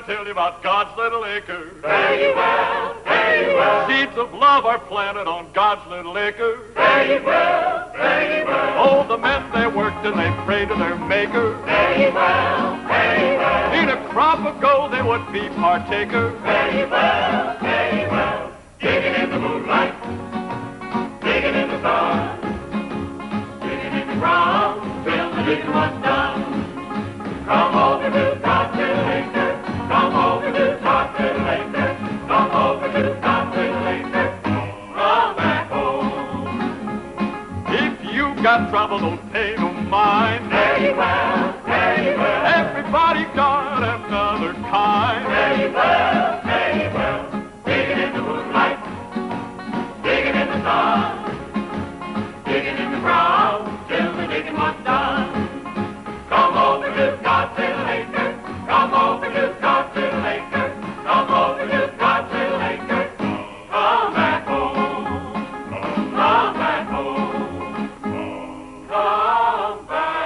tell you about God's little acre. Fare ye well, fare ye well. Seeds of love are planted on God's little acre. Fare ye well, fare ye well. Oh, the men they worked and they prayed to their Maker. Fare ye well, fare ye well. In a crop of gold they would be partaker. Fare ye well, fare ye well. Digging in the moonlight, digging in the sun, digging in the ground till the digging was done. Come over to God's little acre. Come over to God's little acre. Come over to God's little acre. Come back home. If you got trouble, don't pay no mind. Fare ye well, fare ye well. Everybody got another kind. Fare ye well, fare ye well. Digging in the moonlight, digging in the sun, digging in the ground till the digging was done. Come over to God's little acre. Come over to God's little acre. Come over to God's little acre. Come back home. Come back home. Come back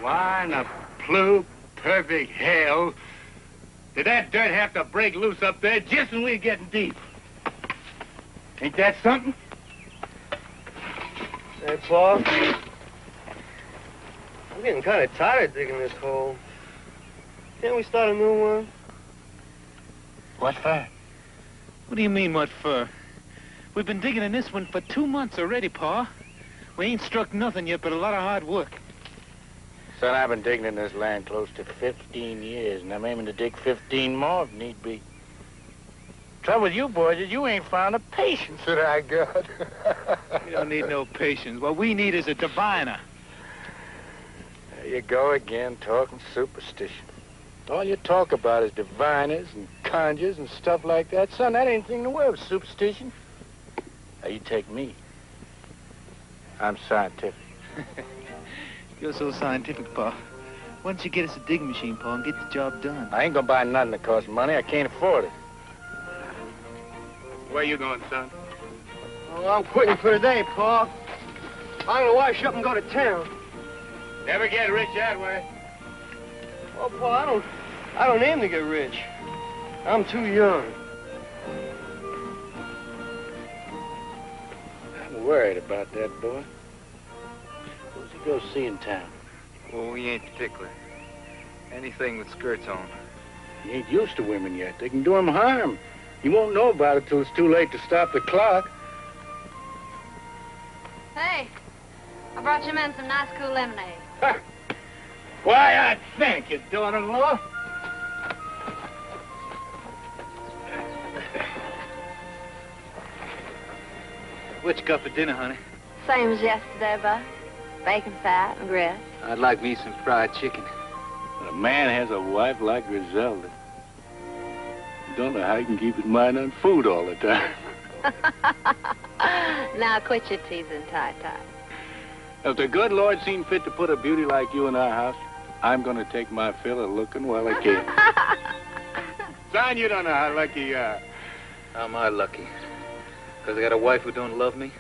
Why in the blue perfect hell did that dirt have to break loose up there just when we were getting deep? Ain't that something? Hey, Paul. I'm getting kind of tired of digging this hole. Can't we start a new one? What for? What do you mean, what for? We've been digging in this one for 2 months already, Pa. We ain't struck nothing yet, but a lot of hard work. Son, I've been digging in this land close to 15 years, and I'm aiming to dig 15 more if need be. Trouble with you boys is you ain't found the patience that I got. We don't need no patience. What we need is a diviner. There you go again, talking superstition. All you talk about is diviners and conjures and stuff like that. Son, that ain't anything to wear with superstition. Now, you take me. I'm scientific. You're so scientific, Pa. Why don't you get us a digging machine, Pa, and get the job done? I ain't gonna buy nothing that costs money. I can't afford it. Where you going, son? Oh, I'm quitting for today, Pa. I'm gonna wash up and go to town. Never get rich that way. Oh, Pa, I don't aim to get rich. I'm too young. I'm worried about that boy. Who's he go see in town? Well, we ain't particular. Anything with skirts on. He ain't used to women yet. They can do him harm. He won't know about it till it's too late to stop the clock. Hey, I brought you men some nice cool lemonade. Ha! Why, I thank you, daughter-in-law. What you got for dinner, honey? Same as yesterday, Buck. Bacon fat and grits. I'd like me some fried chicken. When a man has a wife like Griselda, you don't know how he can keep his mind on food all the time. Now quit your teasing, Ty. If the good Lord seen fit to put a beauty like you in our house, I'm going to take my fill of looking while I can. Son, you don't know how lucky you are. How am I lucky? Because I got a wife who don't love me?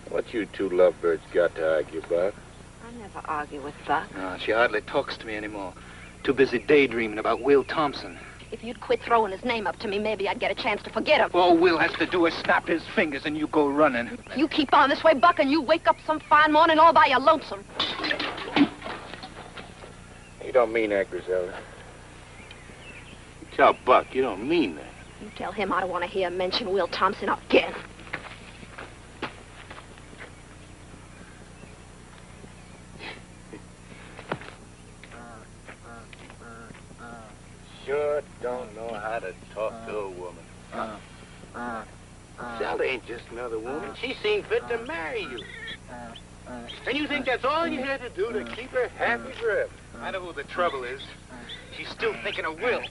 What you two lovebirds got to argue about? I never argue with Buck. No, she hardly talks to me anymore. Too busy daydreaming about Will Thompson. If you'd quit throwing his name up to me, maybe I'd get a chance to forget him. All Will has to do is snap his fingers and you go running. You keep on this way, Buck, and you wake up some fine morning all by your lonesome. You don't mean that, Griselda. You tell Buck you don't mean that. You tell him I don't want to hear him mention Will Thompson again. Sure don't know how to talk to a woman. Sally ain't just another woman. She seen fit to marry you. And you think that's all you had to do to keep her happy forever? I know who the trouble is. She's still thinking of Will.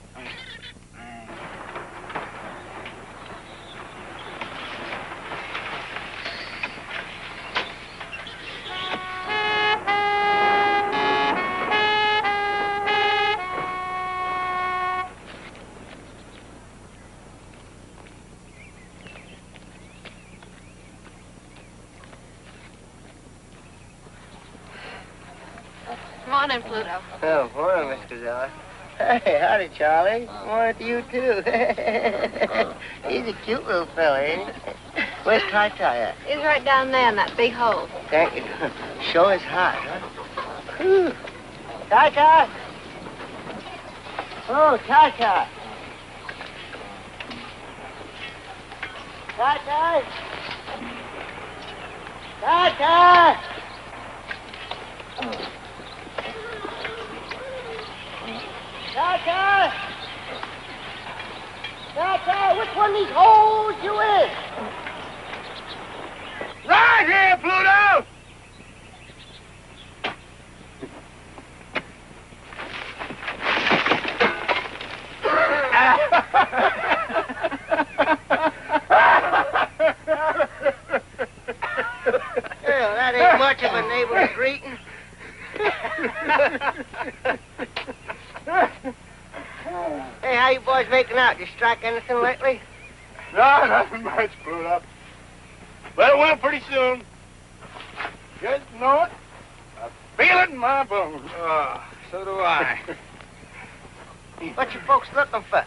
Morning, Pluto. Oh, morning, Mr. Zeller. Hey, howdy, Charlie. Morning to you, too. He's a cute little fella, ain't he? Where's Ty at? He's right down there in that big hole. Thank you. Sure is hot, huh? Whew. Ty. Oh, Ty. Ty. Ty, which one of these holes you in? Right here, Pluto! Well, that ain't much of a neighbor's greeting. Hey, how you boys making out? Did you strike anything lately? No, nothing much, Pluto. But it will pretty soon. Just know it. I feel it in my bones. Oh, so do I. What you folks looking for?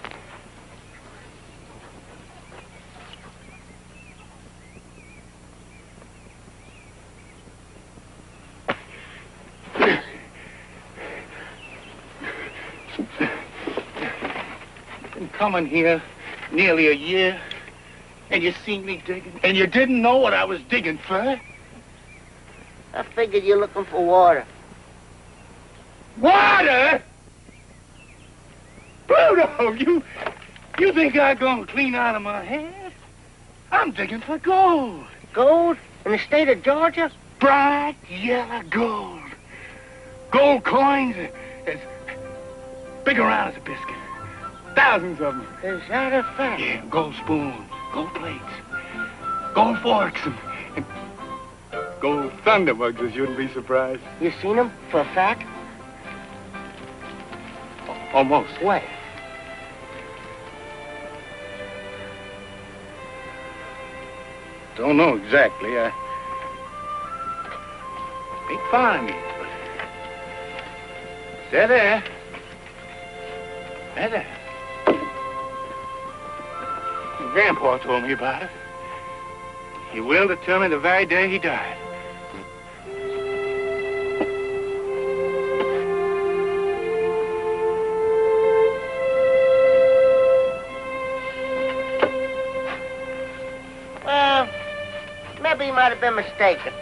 Been coming here nearly a year, and you seen me digging, and you didn't know what I was digging for. I figured you're looking for water. Water? Pluto, you think I'm gonna clean out of my hands? I'm digging for gold. Gold? In the state of Georgia? Bright yellow gold. Gold coins as big around as a biscuit. Thousands of them. Is that a fact? Yeah, gold spoons, gold plates, gold forks, and gold thunderbugs, as you wouldn't be surprised. You seen them for a fact? Almost. Where? Don't know exactly. I ain't finding it, but they're there. They're there. Grandpa told me about it. He willed it to me the very day he died. Well, maybe he might have been mistaken.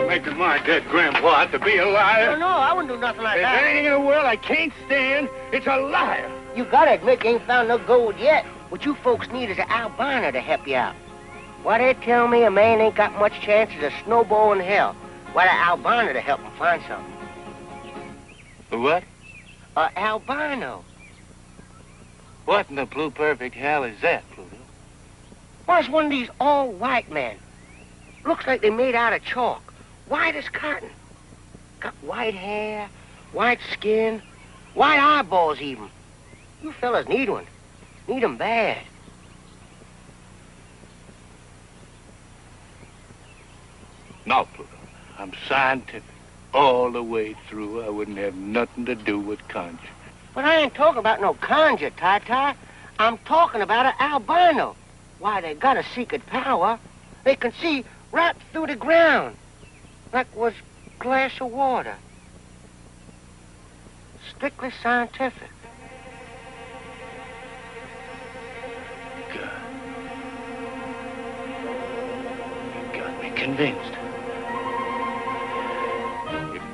Making my dead grandpa out to be a liar. No, I wouldn't do nothing like There's that. anything in the world I can't stand. It's a liar. You gotta admit you ain't found no gold yet. What you folks need is an albino to help you out. Why, they tell me a man ain't got much chance as a snowball in hell. Why, an albino to help him find something. What? Albino. What in the blue perfect hell is that, Pluto? Well, it's one of these all-white men. Looks like they made out of chalk. White as cotton. Got white hair, white skin, white eyeballs even. You fellas need one. Need 'em bad. No, Pluto. I'm scientific. All the way through, I wouldn't have nothing to do with conjure. But I ain't talking about no conjure, Ty. I'm talking about an albino. Why, they got a secret power. They can see right through the ground. Like was glass of water. strictly scientific. God. You got me convinced.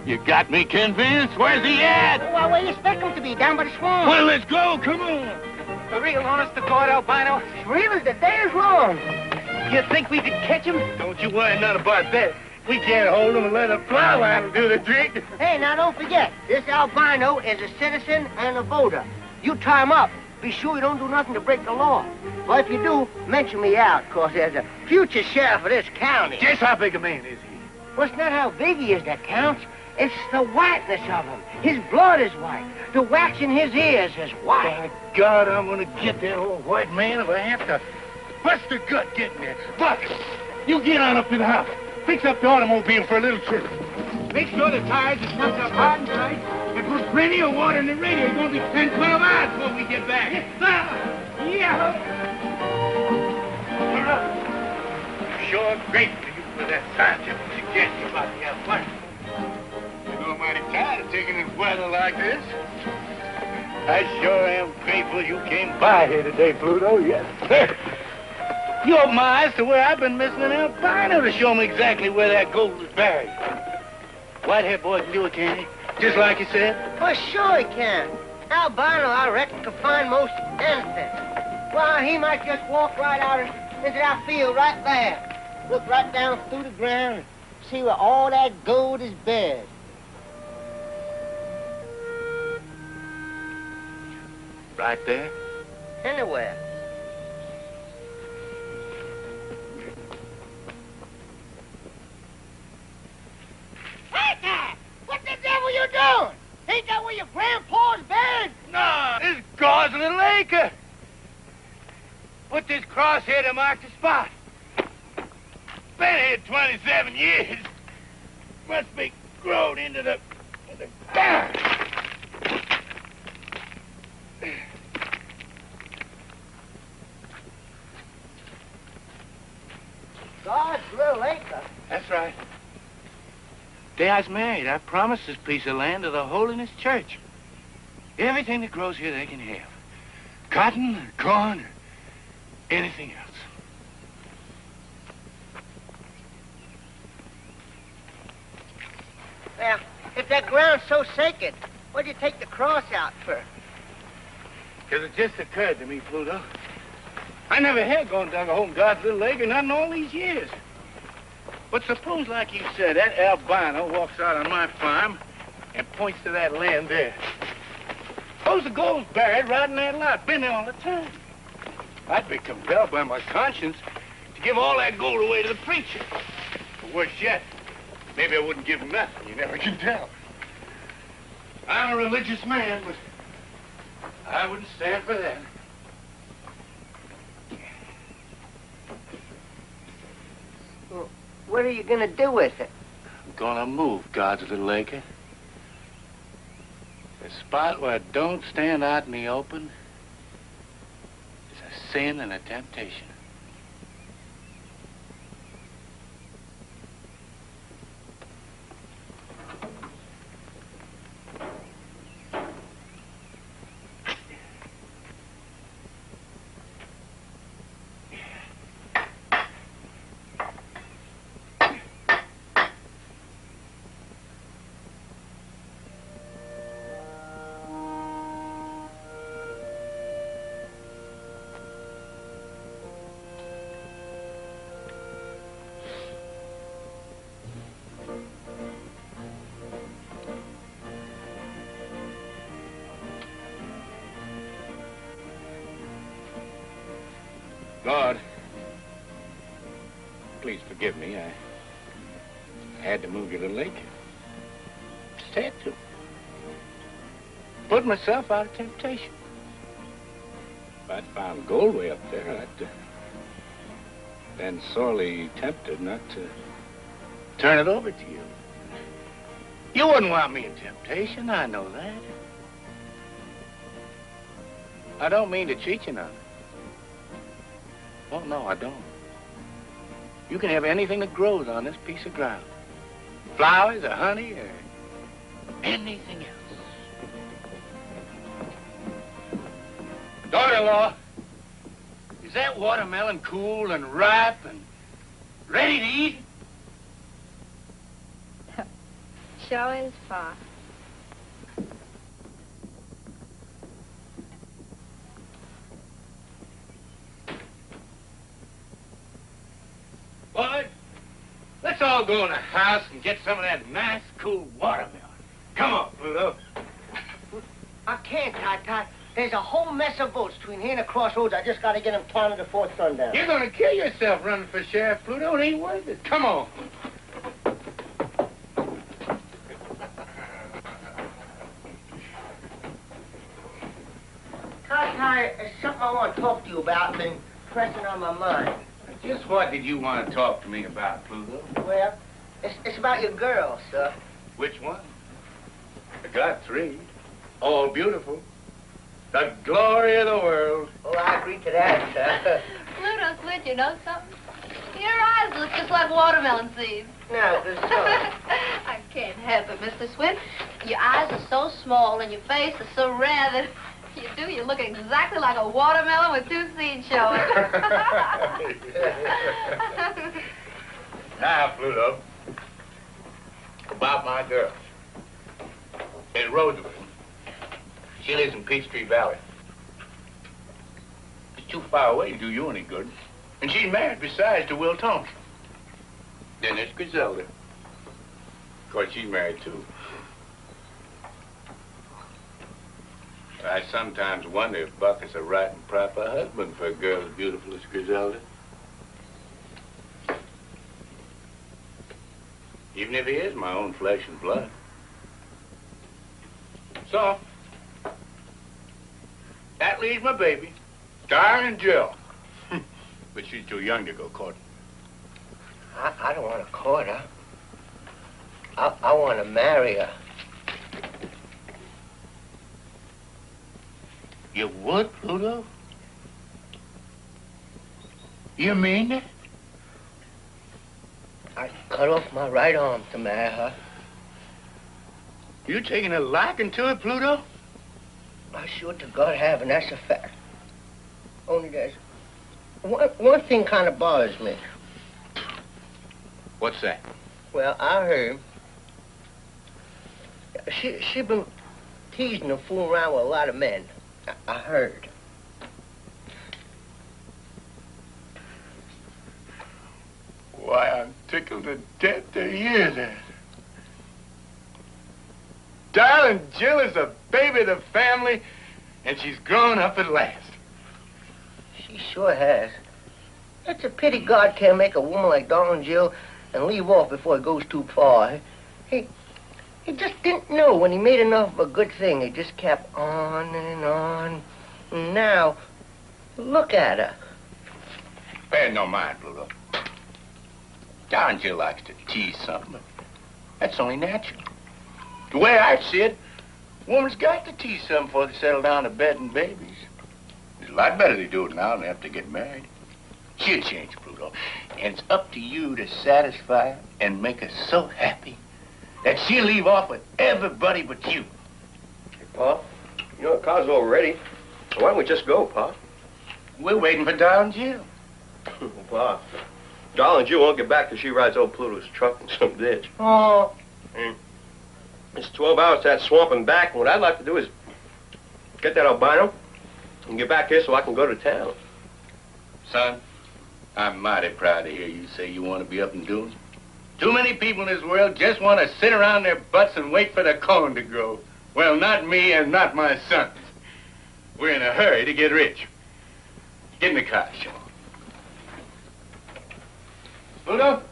You got me convinced? Where's he at? Well, where do you expect him to be? Down by the swamp. Well, let's go. Come on. For real, honest to God, albino? As real as the day is long. You think we could catch him? Don't you worry none about that. We can't hold him and let a flower out do the trick. Hey, now don't forget, this albino is a citizen and a voter. You tie him up. Be sure you don't do nothing to break the law. Well, if you do, mention me out, 'cause there's a future sheriff of this county. Just how big a man is he? Well, it's not how big he is that counts. It's the whiteness of him. His blood is white. The wax in his ears is white. By God, I'm gonna get that old white man if I have to bust the gut getting there. Buck, you get on up to the house. Fix up the automobile for a little trip. Make sure the tires are pumped up hot and tight, and put plenty of water in the radio. It's gonna be 10, 12 hours before we get back. Yes, sir. Yeah. Sure grateful to you for that scientific suggestion about the albino. You know, I'm mighty tired of taking this weather like this. I sure am grateful you came by here today, Pluto. Yes, sir. You opened my eyes to where I've been missing an albino to show me exactly where that gold is buried. Whitehead boy can do it, can't he? Just like you said? Well, sure he can. Albino, I reckon, can find most anything. Well, he might just walk right out into that field right there. Look right down through the ground and see where all that gold is buried. Right there? Anywhere. Hey, Ty! What the devil you doing? Ain't that where your grandpa's buried? No, this is God's Little Acre. Put this crosshair to mark the spot. Been here 27 years. Must be grown into the ground. God's Little Acre. That's right. Day I was married, I promised this piece of land to the Holiness Church. Everything that grows here they can have. Cotton, corn, anything else. Well, if that ground's so sacred, what'd you take the cross out for? Because it just occurred to me, Pluto. I never had gone down to home God's Little Acre, not in all these years. But suppose, like you said, that albino walks out on my farm and points to that land there. Suppose the gold's buried right in that lot. Been there all the time. I'd be compelled by my conscience to give all that gold away to the preacher. Or worse yet, maybe I wouldn't give him nothing. You never can tell. I'm a religious man, but I wouldn't stand for that. Well, what are you gonna do with it? I'm gonna move God's Little Acre. A spot where it don't stand out in the open is a sin and a temptation. God, please forgive me. I had to move your Little Acre. Just had to. Put myself out of temptation. If I'd found gold way up there, I'd been sorely tempted not to turn it over to you. You wouldn't want me in temptation, I know that. I don't mean to cheat you none. Oh, no, I don't. You can have anything that grows on this piece of ground. Flowers or honey or anything else. Daughter-in-law, is that watermelon cool and ripe and ready to eat? Sure is, Pa. Boy, let's all go in the house and get some of that nice, cool watermelon. Come on, Pluto. I can't, Ty. There's a whole mess of boats between here and the crossroads. I just got to get them counted before sundown. You're going to kill yourself running for sheriff, Pluto. It ain't worth it. Come on. Ty, there's something I want to talk to you about. Been pressing on my mind. Just what did you want to talk to me about, Pluto? Well, it's about your girl, sir. Which one? I got 3. All beautiful. The glory of the world. Oh, I agree to that, sir. Pluto Switch, you know something? Your eyes look just like watermelon seeds. No, there's no. I can't help it, Mr. Swin. Your eyes are so small and your face is so rare that you look exactly like a watermelon with 2 seeds showing. Now, Pluto, about my girl. In Roosevelt. She lives in Peachtree Valley. It's too far away to do you any good. And she's married, besides, to Will Thompson. Then there's Griselda. Of course, she's married, too. I sometimes wonder if Buck is a right and proper husband for a girl as beautiful as Griselda. Even if he is my own flesh and blood. So, that leaves my baby, darling Jill. But she's too young to go courting. I don't want to court her. I want to marry her. You would, Pluto? You mean that? I'd cut off my right arm to marry her. You taking a liking to it, Pluto? I sure to God have, and that's a fact. Only there's one thing kind of bothers me. What's that? Well, I heard she been teasing and fooling around with a lot of men. I heard. Why, I'm tickled to death to hear that. Darling Jill is a baby of the family, and she's grown up at last. She sure has. It's a pity God can't make a woman like darling Jill and leave off before it goes too far. He just didn't know when he made enough of a good thing. He just kept on and on. And now, look at her. Pay no mind, Pluto. Darling Jill likes to tease something, but that's only natural. The way I see it, a woman's got to tease something before they settle down to bed and babies. It's a lot better they do it now than after they get married. She'll change, Pluto, and it's up to you to satisfy her and make her so happy that she'll leave off with everybody but you. Hey, Pa, you know the car's all ready. Why don't we just go, Pa? We're waiting for Darling Jill. Pa, darling Jill won't get back till she rides old Pluto's truck in some ditch. Oh. It's 12 hours to that swamp and back, and what I'd like to do is get that albino and get back here so I can go to town. Son, I'm mighty proud to hear you say you want to be up and doing. Too many people in this world just want to sit around their butts and wait for the corn to grow. Well, not me and not my sons. We're in a hurry to get rich. Get in the car, Sean. Pluto,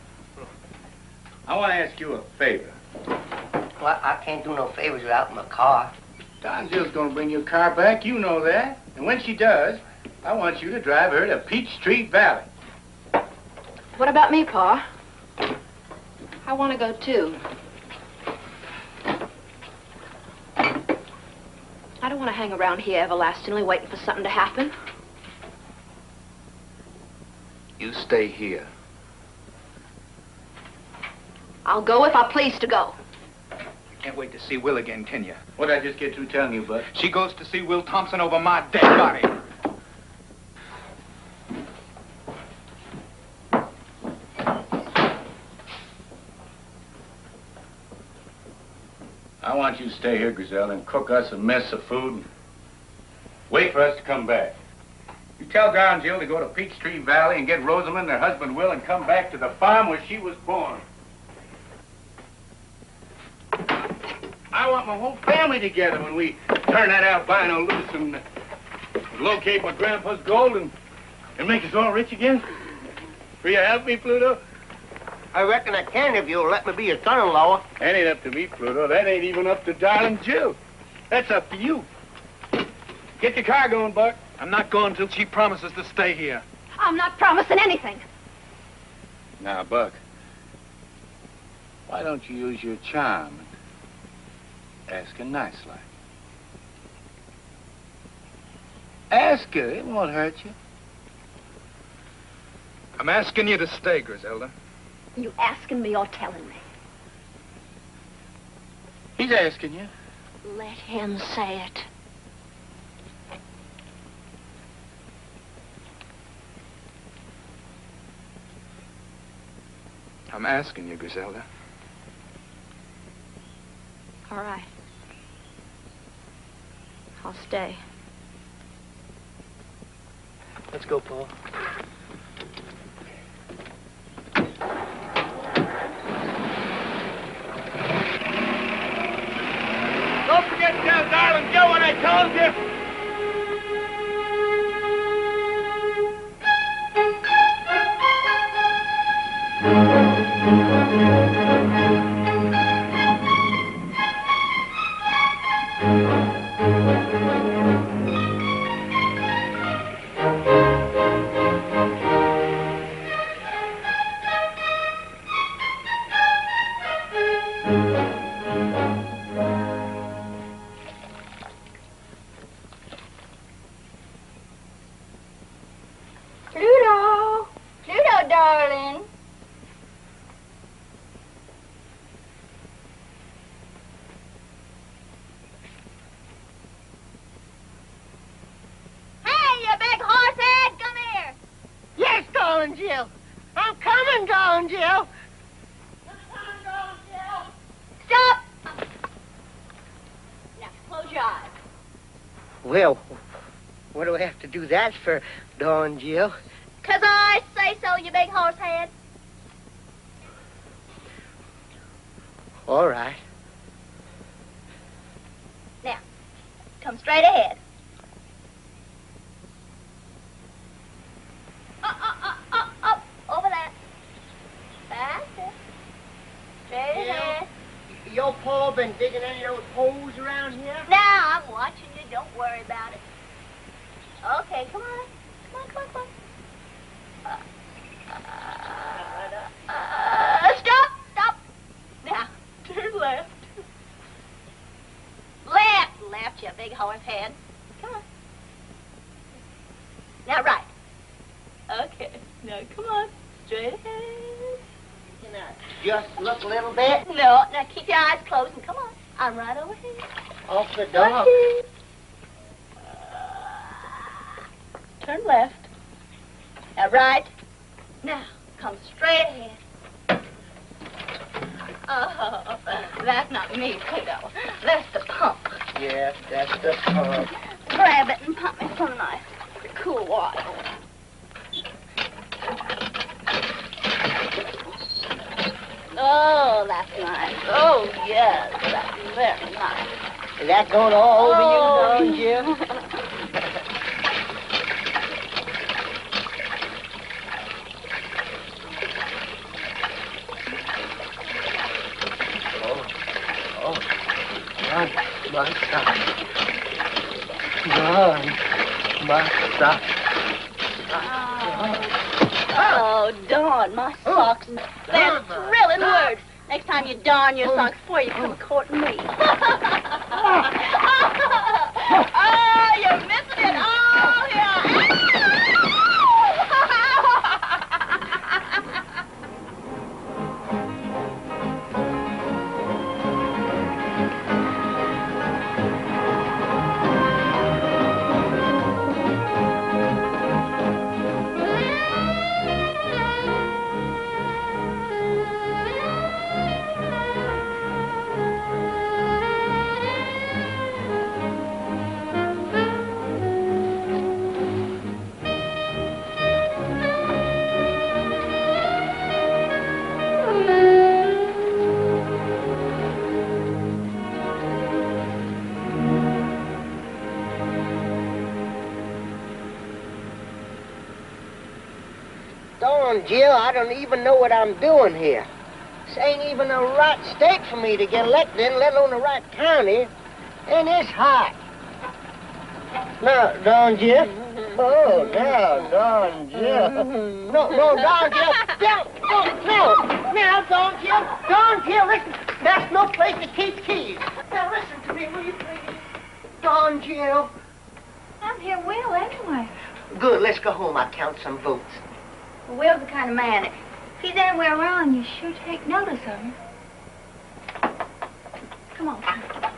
I want to ask you a favor. Well, I can't do no favors without my car. Don Jill's going to bring your car back. You know that. And when she does, I want you to drive her to Peachtree Valley. What about me, Pa? I want to go, too. I don't want to hang around here everlastingly waiting for something to happen. You stay here. I'll go if I please to go. Can't wait to see Will again, can you? What'd I just get through telling you, Bud? She goes to see Will Thompson over my dead body. I want you to stay here, Griselda, and cook us a mess of food and wait for us to come back. You tell Don Jill to go to Peachtree Valley and get Rosamond, their husband Will, and come back to the farm where she was born. I want my whole family together when we turn that albino loose and locate my grandpa's gold and make us all rich again. Will you help me, Pluto? I reckon I can if you'll let me be your son-in-law. That ain't up to me, Pluto. That ain't even up to darling Jill. That's up to you. Get your car going, Buck. I'm not going till she promises to stay here. I'm not promising anything. Now, Buck, why don't you use your charm and ask her nice like? Ask her. It won't hurt you. I'm asking you to stay, Griselda. You asking me or telling me? He's asking you. Let him say it. I'm asking you, Griselda. All right. I'll stay. Let's go, Paul. Don't forget to tell darling Joe what I told you. Pluto, darling. Hey, you big horsehead, come here. Yes, darling Jill. I'm coming, darling Jill. Stop. Now, close your eyes. Well, what do I have to do that for, darling Jill? 'Cause I say so, you big horsehead. All right. Now, come straight ahead. Up, over that. That's it. Straight ahead. Your Paul been digging any of those holes around here? Now, I'm watching you. Don't worry about it. Okay, come on. Come on. Stop. Now, turn left. Left, you big horse head. Come on. Now, right. Okay. Now, come on. Straight ahead. Can I just look a little bit? No, now keep your eyes closed and come on. I'm right over here. Off the door. Turn left. Now, right. Now, come straight ahead. Oh, that's not me, Pluto. That's the pump. Yes, that's the pump. Grab it and pump me some nice, cool water. Oh, that's nice. Oh, yes, that's very nice. Is that going all over you, darling Jill? Oh, darn my socks. They're thrilling words. Next time you darn your socks before you come courting me. Oh, you're missing it all here. Jill, I don't even know what I'm doing here. This ain't even the right state for me to get elected in, let alone the right county. And it's hot. No, Don Jill. Oh, no, Don Jill. No, Don Jill. Now, Don Jill. Don Jill, listen. That's no place to keep keys. Now, listen to me, will you please? Don Jill. I'm here, Will, anyway. Good, let's go home. I'll count some votes. Well, Will's the kind of man, if he's anywhere around, you sure take notice of him. Come on, come on.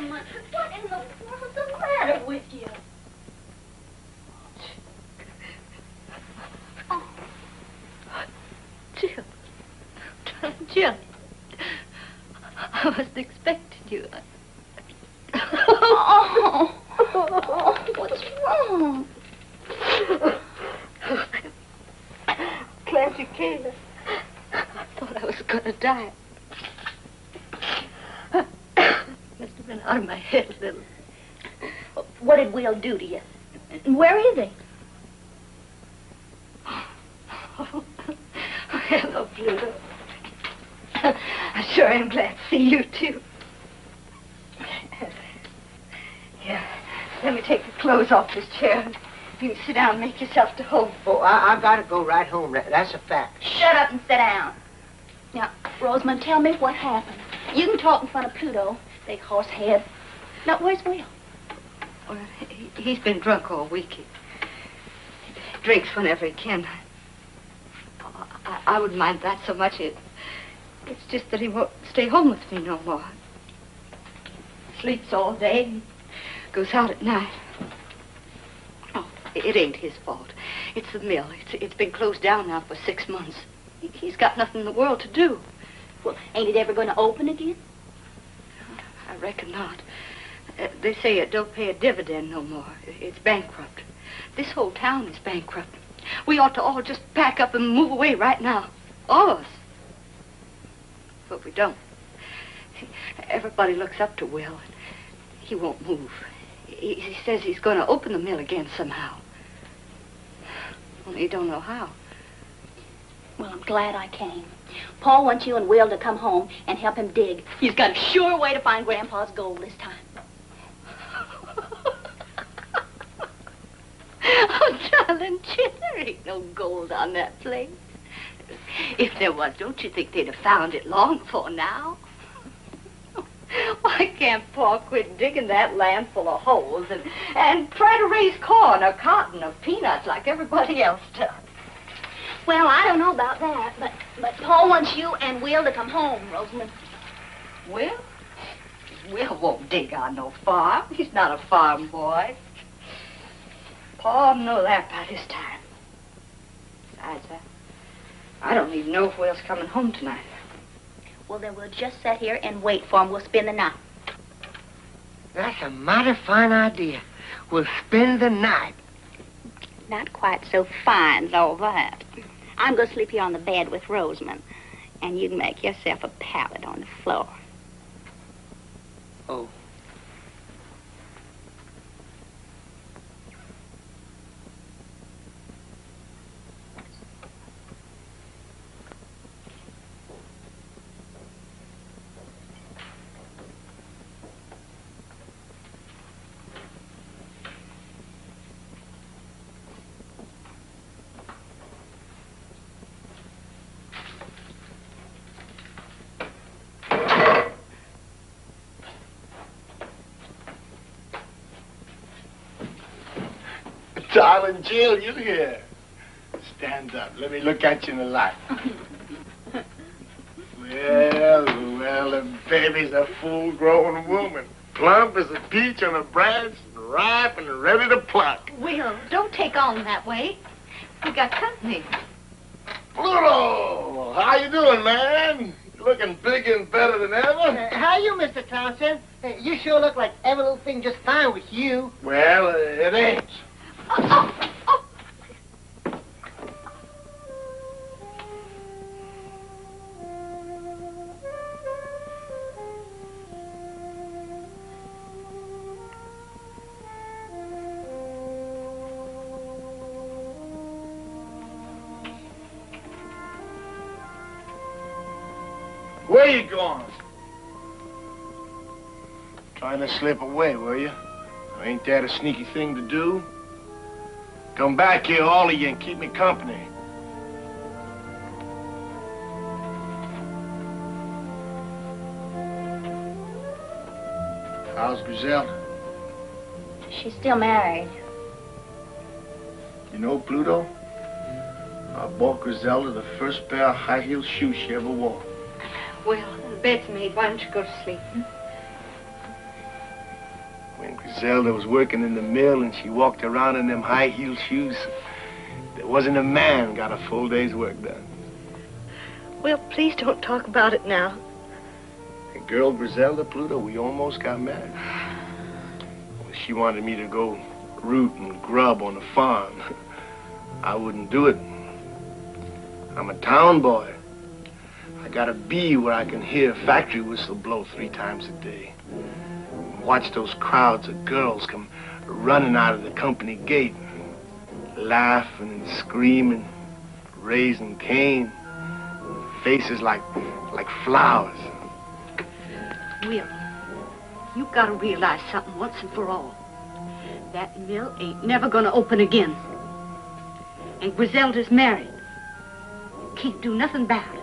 What in the world's the matter with you? Oh. Jill. Jill. I wasn't expecting you. Oh. What's wrong? Glad you came. I thought I was going to die. Must have been out of my head a little. What did Will do to you? And where is he? Oh, hello, Pluto. I sure am glad to see you, too. Here, let me take the clothes off this chair. You can sit down and make yourself to home. Oh, I've got to go right home. That's a fact. Shut up and sit down. Now, Rosamond, tell me what happened. You can talk in front of Pluto. Big horse head. Now, where's Will? Well, he's been drunk all week. He drinks whenever he can. I wouldn't mind that so much. It's just that he won't stay home with me no more. Sleeps all day and goes out at night. Oh, it ain't his fault. It's the mill. It's been closed down now for 6 months. He's got nothing in the world to do. Well, ain't it ever going to open again? I reckon not. They say it don't pay a dividend no more. It's bankrupt. This whole town is bankrupt. We ought to all just pack up and move away right now. All of us. But we don't. Everybody looks up to Will, and he won't move. He says he's going to open the mill again somehow. Only he don't know how. Well, I'm glad I came. Paul wants you and Will to come home and help him dig. He's got a sure way to find Grandpa's gold this time. Oh, darling, Jim, there ain't no gold on that place. If there was, don't you think they'd have found it long before now? Why can't Paul quit digging that land full of holes and try to raise corn or cotton or peanuts like everybody else does? Well, I don't know about that, but Paul wants you and Will to come home, Rosamond. Will? Will won't dig on no farm. He's not a farm boy. Paul know that by this time. Besides, I don't even know if Will's coming home tonight. Well, then we'll just sit here and wait for him. We'll spend the night. That's a mighty fine idea. We'll spend the night. Not quite so fine as all that. I'm going to sleep here on the bed with Rosamond, and you can make yourself a pallet on the floor. Oh. Darling Jill, you here. Stand up. Let me look at you in the light. Well, the baby's a full-grown woman. Plump as a peach on a branch, ripe and ready to pluck. Will, don't take on that way. We got company. Pluto! How you doing, man? You looking bigger and better than ever? How are you, Mr. Townsend? You sure look like every little thing just fine with you. Well, it ain't. Where you going? Trying to slip away, were you? Ain't that a sneaky thing to do? Come back here, all of you, and keep me company. How's Griselda? She's still married. You know, Pluto, I bought Griselda the first pair of high-heel shoes she ever wore. Well, the bed's made. Why don't you go to sleep? When Griselda was working in the mill and she walked around in them high-heel shoes, there wasn't a man got a full day's work done. Well, please don't talk about it now. And girl Griselda, Pluto, we almost got married. Well, she wanted me to go root and grub on the farm. I wouldn't do it. I'm a town boy. I gotta be where I can hear a factory whistle blow 3 times a day. Watch those crowds of girls come running out of the company gate, laughing and screaming, raising Cain, faces like flowers. Will, you gotta realize something once and for all. That mill ain't never gonna open again. And Griselda's married. Can't do nothing about it.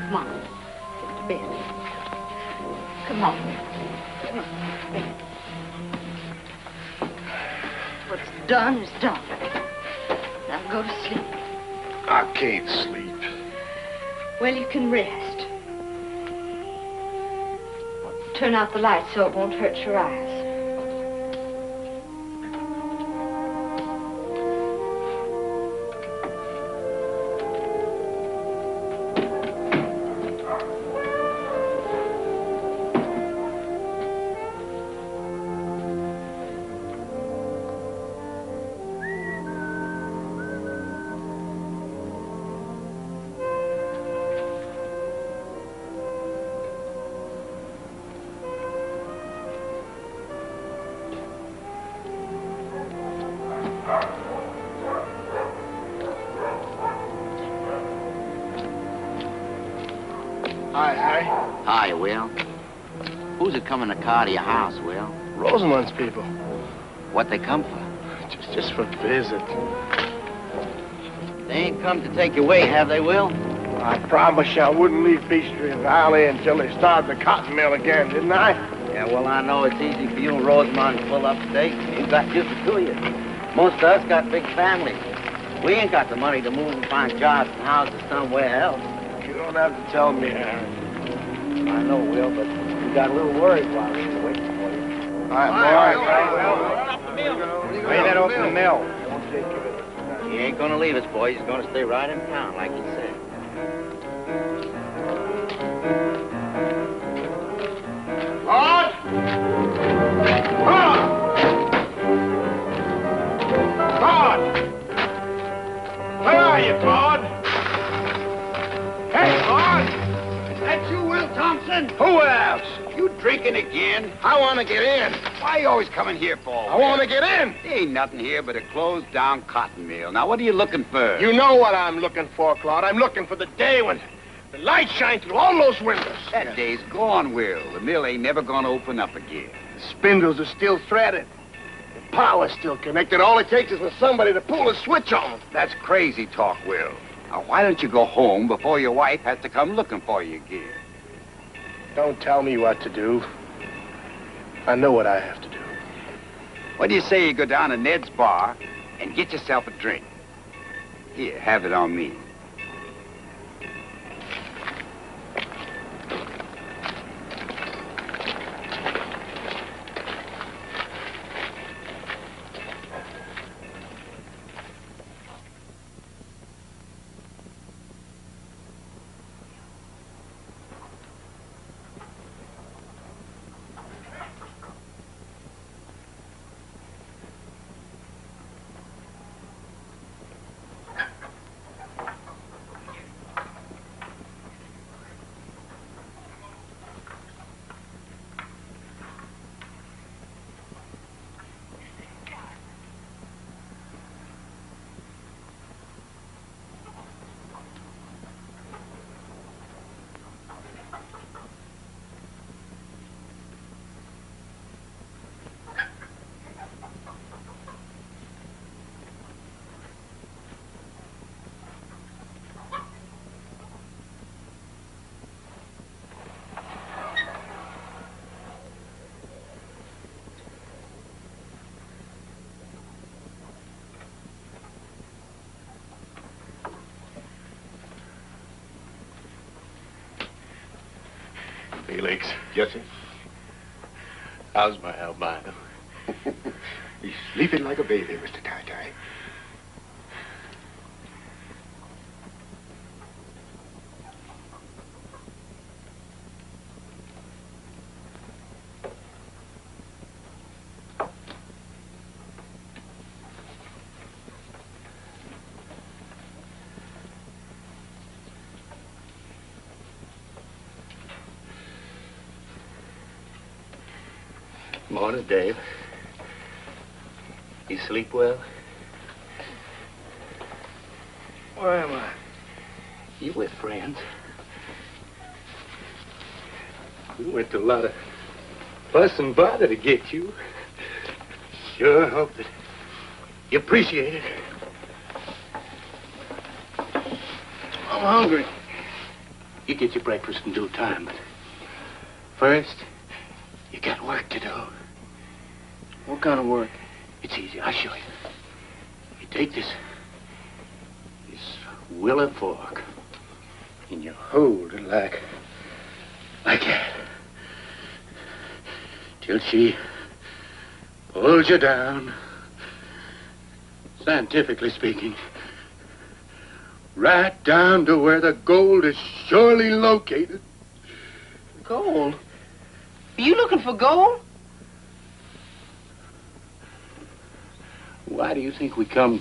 Now, come on, get to bed. Come on. Come on, bed. What's done is done. Now go to sleep. I can't sleep. Well, you can rest. Turn out the light so it won't hurt your eyes. Hi. Hi, Will. Who's it coming to car to your house, Will? Rosamund's people. What they come for? Just for a visit. They ain't come to take you away, have they, Will? I promised you I wouldn't leave Peachtree Valley until they started the cotton mill again, didn't I? Yeah, well, I know it's easy for you and Rosamond to pull up stakes. You got just the two of you. Most of us got big families. We ain't got the money to move and find jobs and houses somewhere else. You don't have to tell me, Harry. I know, Will, but we got a little worried while we were waiting for you. All right, boy. Lay that open the mill. He ain't gonna leave us, boy. He's gonna stay right in town, like he said. Claude! Claude! Where are you, Claude? Hey, Claude! Is that you, Will Thompson? Who else? You drinking again? I want to get in. Why you always coming here for? I want to get in. There ain't nothing here but a closed-down cotton mill. Now, what are you looking for? You know what I'm looking for, Claude. I'm looking for the day when the light shines through all those windows. That day's gone, Will. The mill ain't never gonna open up again. The spindles are still threaded. The power's still connected. All it takes is for somebody to pull a switch on. That's crazy talk, Will. Now, why don't you go home before your wife has to come looking for you again? Don't tell me what to do. I know what I have to do. What do you say you go down to Ned's bar and get yourself a drink? Here, have it on me. Felix. Yes, sir? How's my albino? He's sleeping like a baby, Mr. Ty-Ty. Morning, Dave. You sleep well? Where am I? You with friends? We went to a lot of fuss and bother to get you. Sure hope that you appreciate it. I'm hungry. You get your breakfast in due time, but first, you got work to do. What kind of work? It's easy. I'll show you. You take this willow fork, and you hold it like that, till she pulls you down. Scientifically speaking, right down to where the gold is surely located. Gold? Are you looking for gold? Why do you think we come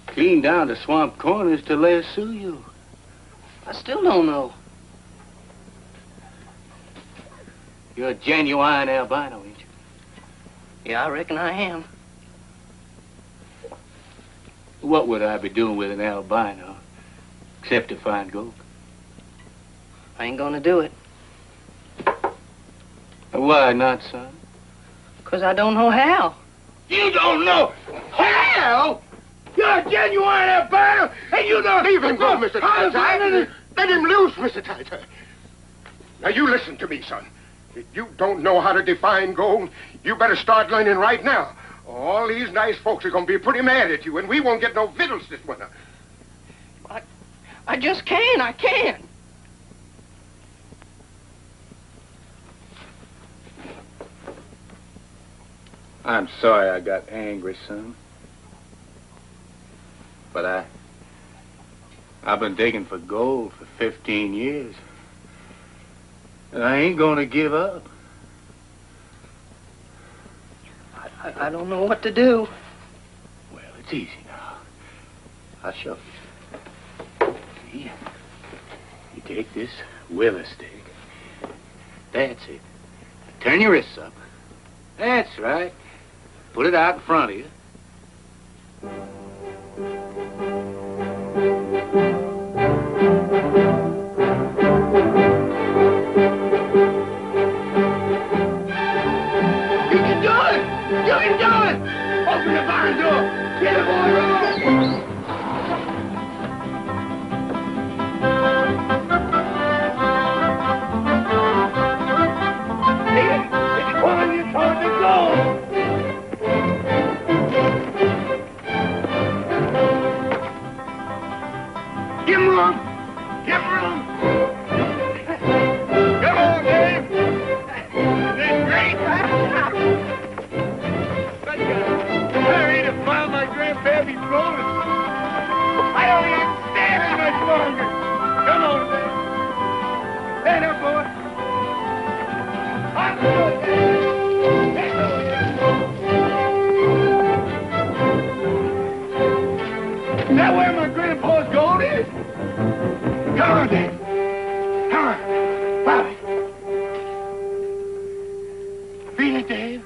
clean down to Swamp Corners to lasso you? I still don't know. You're a genuine albino, ain't you? Yeah, I reckon I am. What would I be doing with an albino except to find gold? I ain't gonna do it. Why not, son? 'Cause I don't know how. You don't know how? You're a genuine albino, and you don't... Leave him go, Mr. Ty-Ty. Let him loose, Mr. Ty-Ty. Now, you listen to me, son. If you don't know how to define gold, you better start learning right now. All these nice folks are going to be pretty mad at you, and we won't get no victuals this winter. I just can't. I can't. I'm sorry I got angry, son. But I've been digging for gold for 15 years. And I ain't gonna give up. I don't know what to do. Well, it's easy now. I'll show you. See? You take this willow stick. That's it. Turn your wrists up. That's right. Put it out in front of you. You can do it! You can do it! Open the barn door! Get it, boy! It's pulling you toward the goal! Give him room! Give him room! Come on, Dave! This is great! I need to file my grandpappy's bonus. I don't even stand it much longer. Come on, Dave. Stand up, boy. I'm good, Dave. Stand over here. Is that where my grandpa's gold is? Come on, Dave. Come on. Follow me. Feel it, Dave.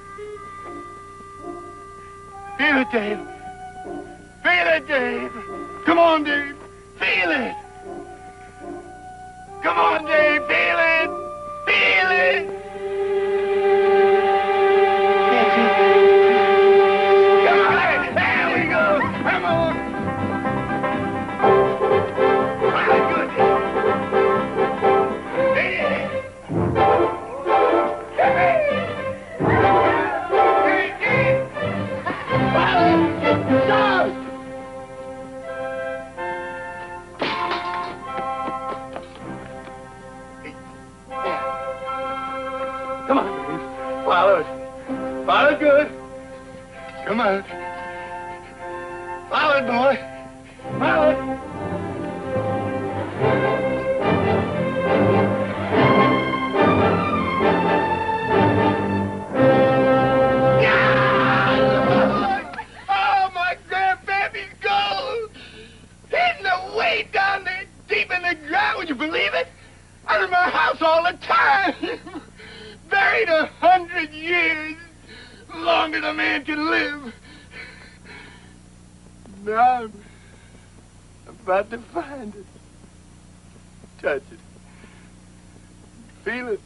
Feel it, Dave. Feel it, Dave. Come on, Dave. Feel it. Come on, Dave. Feel it. Feel it. Come on. There we go. Come on. Very good. Come on. Forward, boy. Forward. Oh, my grandpappy's gold! Hidden away down there deep in the ground, would you believe it? Under my house all the time. Buried 100 years. Longer than a man can live. Now I'm about to find it. Touch it. Feel it.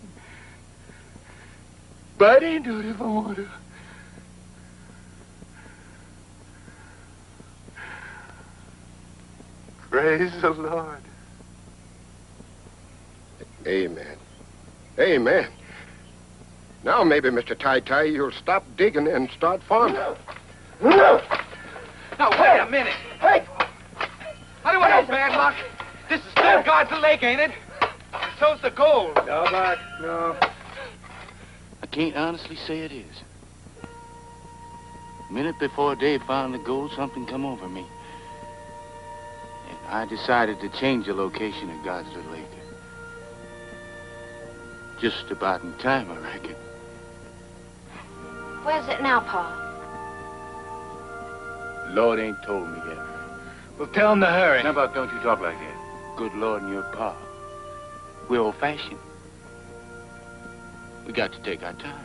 Bite into it if I want to. Praise the Lord. Amen. Amen. Now maybe, Mr. Ty, you'll stop digging and start farming. Now, wait a minute. Hey! How do I know bad luck? This is still God's Lake, ain't it? So's the gold. No, Buck, no. I can't honestly say it is. A minute before Dave found the gold, something come over me. And I decided to change the location of God's Little Acre. Just about in time, I reckon. Where's it now, Pa? Lord ain't told me yet. Well, tell him to hurry. How about don't you talk like that? Good Lord and your Pa. We're old-fashioned. We got to take our time.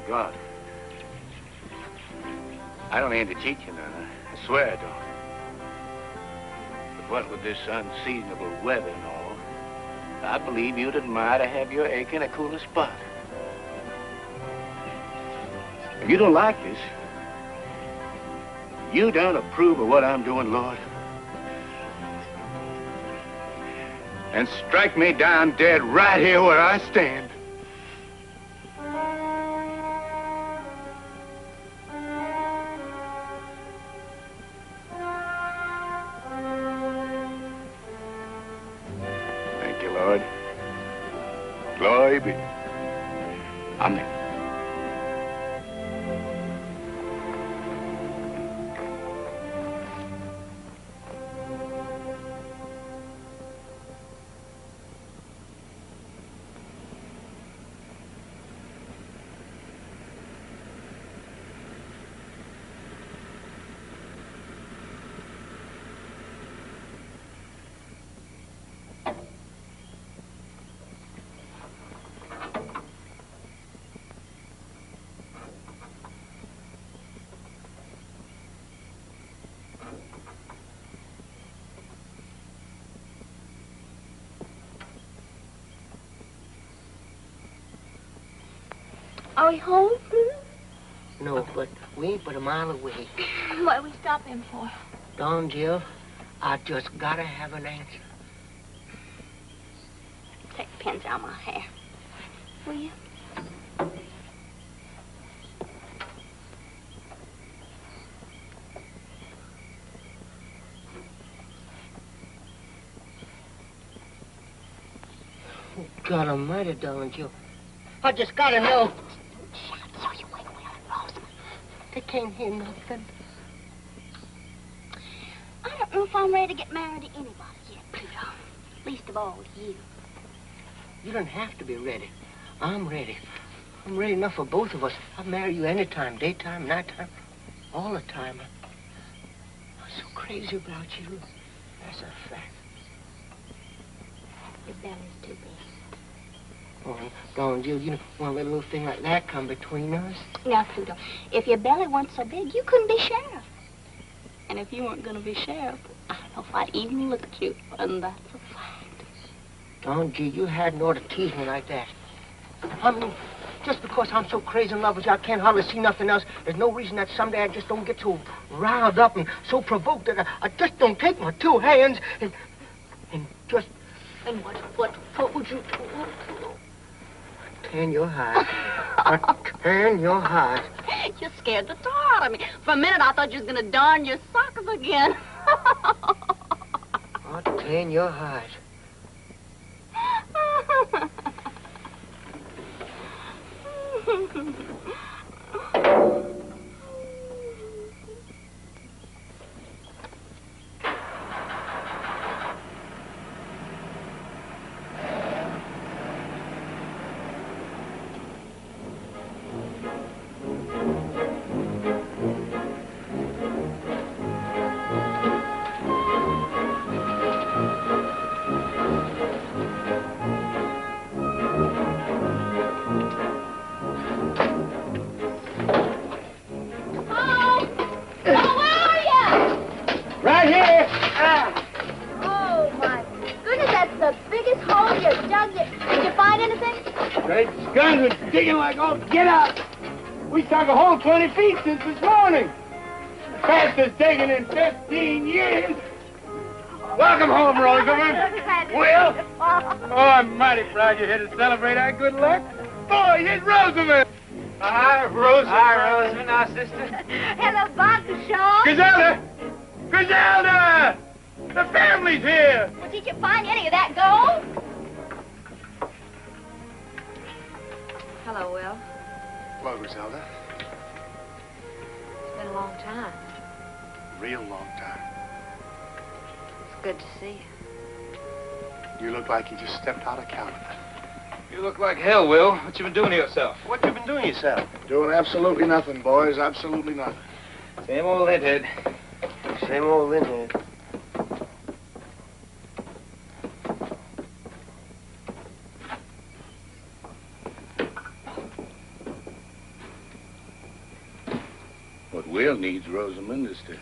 God, I don't aim to cheat you none. I swear I don't. But what with this unseasonable weather and all, I believe you'd admire to have your acre in a cooler spot. If you don't like this, you don't approve of what I'm doing, Lord, and strike me down dead right here where I stand. Glory be. Amen. Are we home? No, but we ain't but a mile away. What are we stopping for? Don, Jill, I just gotta have an answer. Take the pins out of my hair. Will you? Oh, God almighty, Don, Jill. I just gotta know. So you wait where I lost. They can't hear nothing. I don't know if I'm ready to get married to anybody yet, Pluto. Least of all you. You don't have to be ready. I'm ready. I'm ready enough for both of us. I'll marry you anytime, daytime, nighttime, all the time. I'm so crazy about you. That's a fact. Your belly's too big. Oh, Don, Jill, you don't want to let a little thing like that come between us? Now, Pluto, if your belly weren't so big, you couldn't be sheriff. And if you weren't going to be sheriff, I don't know if I'd even look at you. And that's a fact. Don, Jill, you hadn't ought to tease me like that. I mean, just because I'm so crazy in love with you, I can't hardly see nothing else. There's no reason that someday I just don't get so riled up and so provoked that I just don't take my two hands and just... And what would you do? Tan your heart. Tan your heart. You scared the tar out of me. For a minute, I thought you was going to darn your socks again. I'll tan your heart. Digging like, oh, get up! We sunk a hole 20 feet since this morning. Fastest digging in 15 years. Welcome home, Rosamond. Will? Oh, I'm mighty proud you're here to celebrate our good luck. Boy, here's Rosamond. Hi, Rosamond. Hi, Rosamond, our sister. Hello, Bob, Sean. Griselda! Griselda! The family's here. Well, did you find any of that gold? Hello, Will. Hello, Griselda. It's been a long time. Real long time. It's good to see you. You look like you just stepped out of Canada. You look like hell, Will. What you been doing to yourself? What you been doing yourself? Doing absolutely nothing, boys. Absolutely nothing. Same old linthead. Same old linthead. What Will needs, Rosamond, is to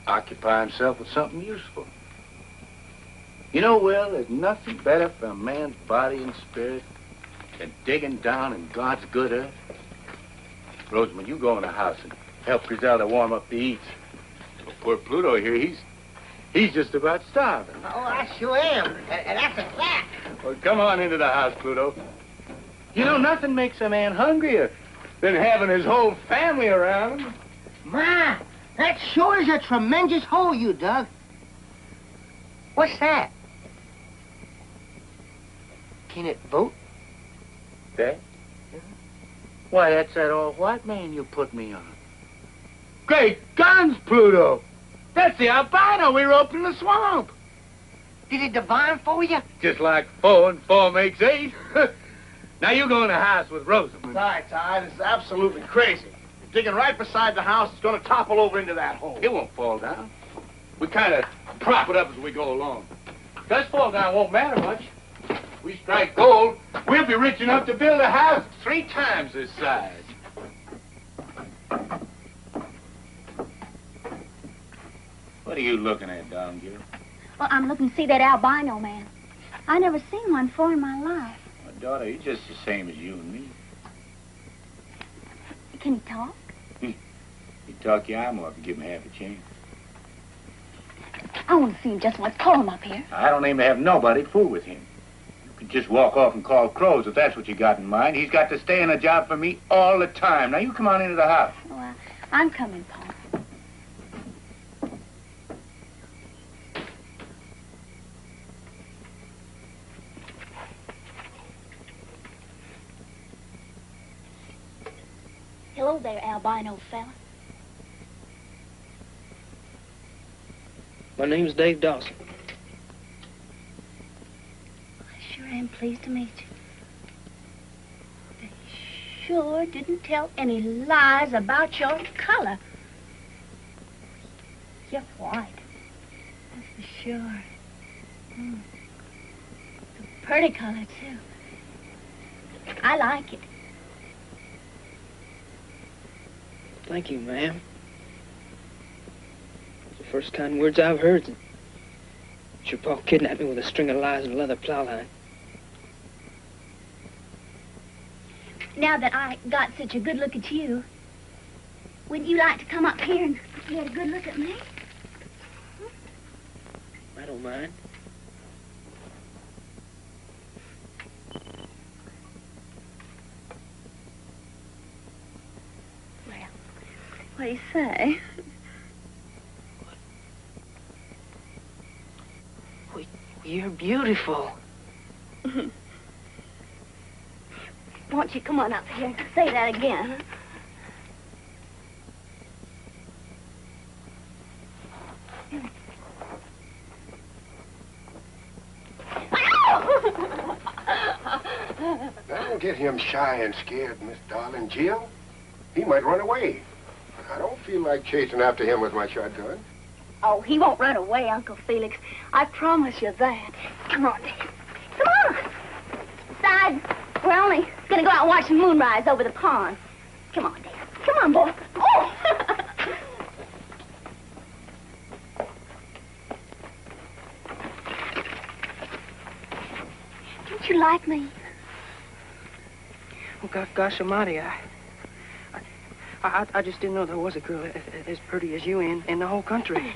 occupy himself with something useful. You know, Will, there's nothing better for a man's body and spirit than digging down in God's good earth. Rosamond, you go in the house and help Griselda warm up the eats. Poor Pluto here, he's just about starving. Oh, I sure am. And that's a fact. Well, come on into the house, Pluto. You know, nothing makes a man hungrier than having his whole family around him. Ma, that sure is a tremendous hole you dug. What's that? Can it vote? That? Why, that's that old white man you put me on. Great guns, Pluto! That's the albino we roped in the swamp. Did it divine for you? Just like 4 and 4 makes 8. Now you go in the house with Rosamond. Ty, this is absolutely crazy. You're digging right beside the house. It's going to topple over into that hole. It won't fall down. We kind of prop it up as we go along. If it does fall down, it won't matter much. If we strike gold, we'll be rich enough to build a house 3 times this size. What are you looking at, Don Gill? Well, I'm looking to see that albino man. I never seen one before in my life. My daughter, he's just the same as you and me. Can he talk? He'd talk your arm off and give him half a chance. I want to see him just once. Call him up here. I don't aim to have nobody fool with him. You can just walk off and call crows if that's what you got in mind. He's got to stay in a job for me all the time. Now, you come on into the house. Well, I'm coming, Paul. Hello there, albino fella. My name's Dave Dawson. I sure am pleased to meet you. They sure didn't tell any lies about your color. You're white. That's for sure. It's a pretty color, too. I like it. Thank you, ma'am. It's the first kind words I've heard since your pa kidnapped me with a string of lies and a leather plow line. now that I got such a good look at you, wouldn't you like to come up here and get a good look at me? I don't mind. Well, what do you say? You're beautiful. Won't you come on up here and say that again? Don't get him shy and scared, Miss Darling. Jill, he might run away. I don't feel like chasing after him with my shotgun. Oh, he won't run away, Uncle Felix. I promise you that. Come on, Dad. Come on. Besides, we're only going to go out and watch the moonrise over the pond. Come on, Dad. Come on, boy. Oh! Don't you like me? Oh, gosh almighty, I just didn't know there was a girl as pretty as you in the whole country.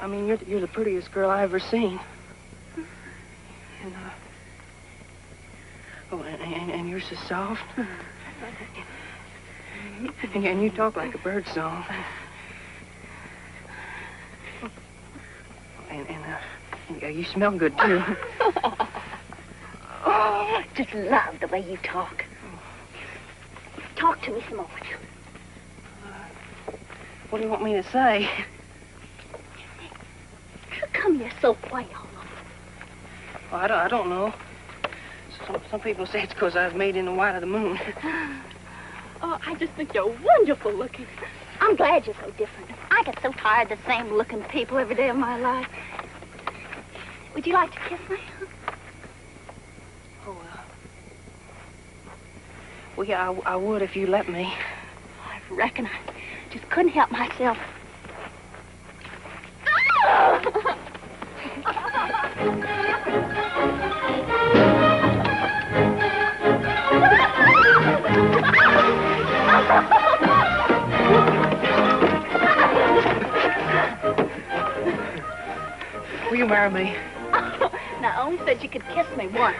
I mean, you're the prettiest girl I ever seen. And you're so soft. And you talk like a bird song. And you smell good, too. Oh, I just love the way you talk. Talk to me some more. What do you want me to say? How come you're so white all over? Well, I don't know. Some people say it's because I was made in the white of the moon. Oh, I just think you're wonderful looking. I'm glad you're so different. I get so tired of the same looking people every day of my life. Would you like to kiss me? Well, yeah, I would if you let me. I reckon I just couldn't help myself. Will you marry me? Now, I only said you could kiss me once.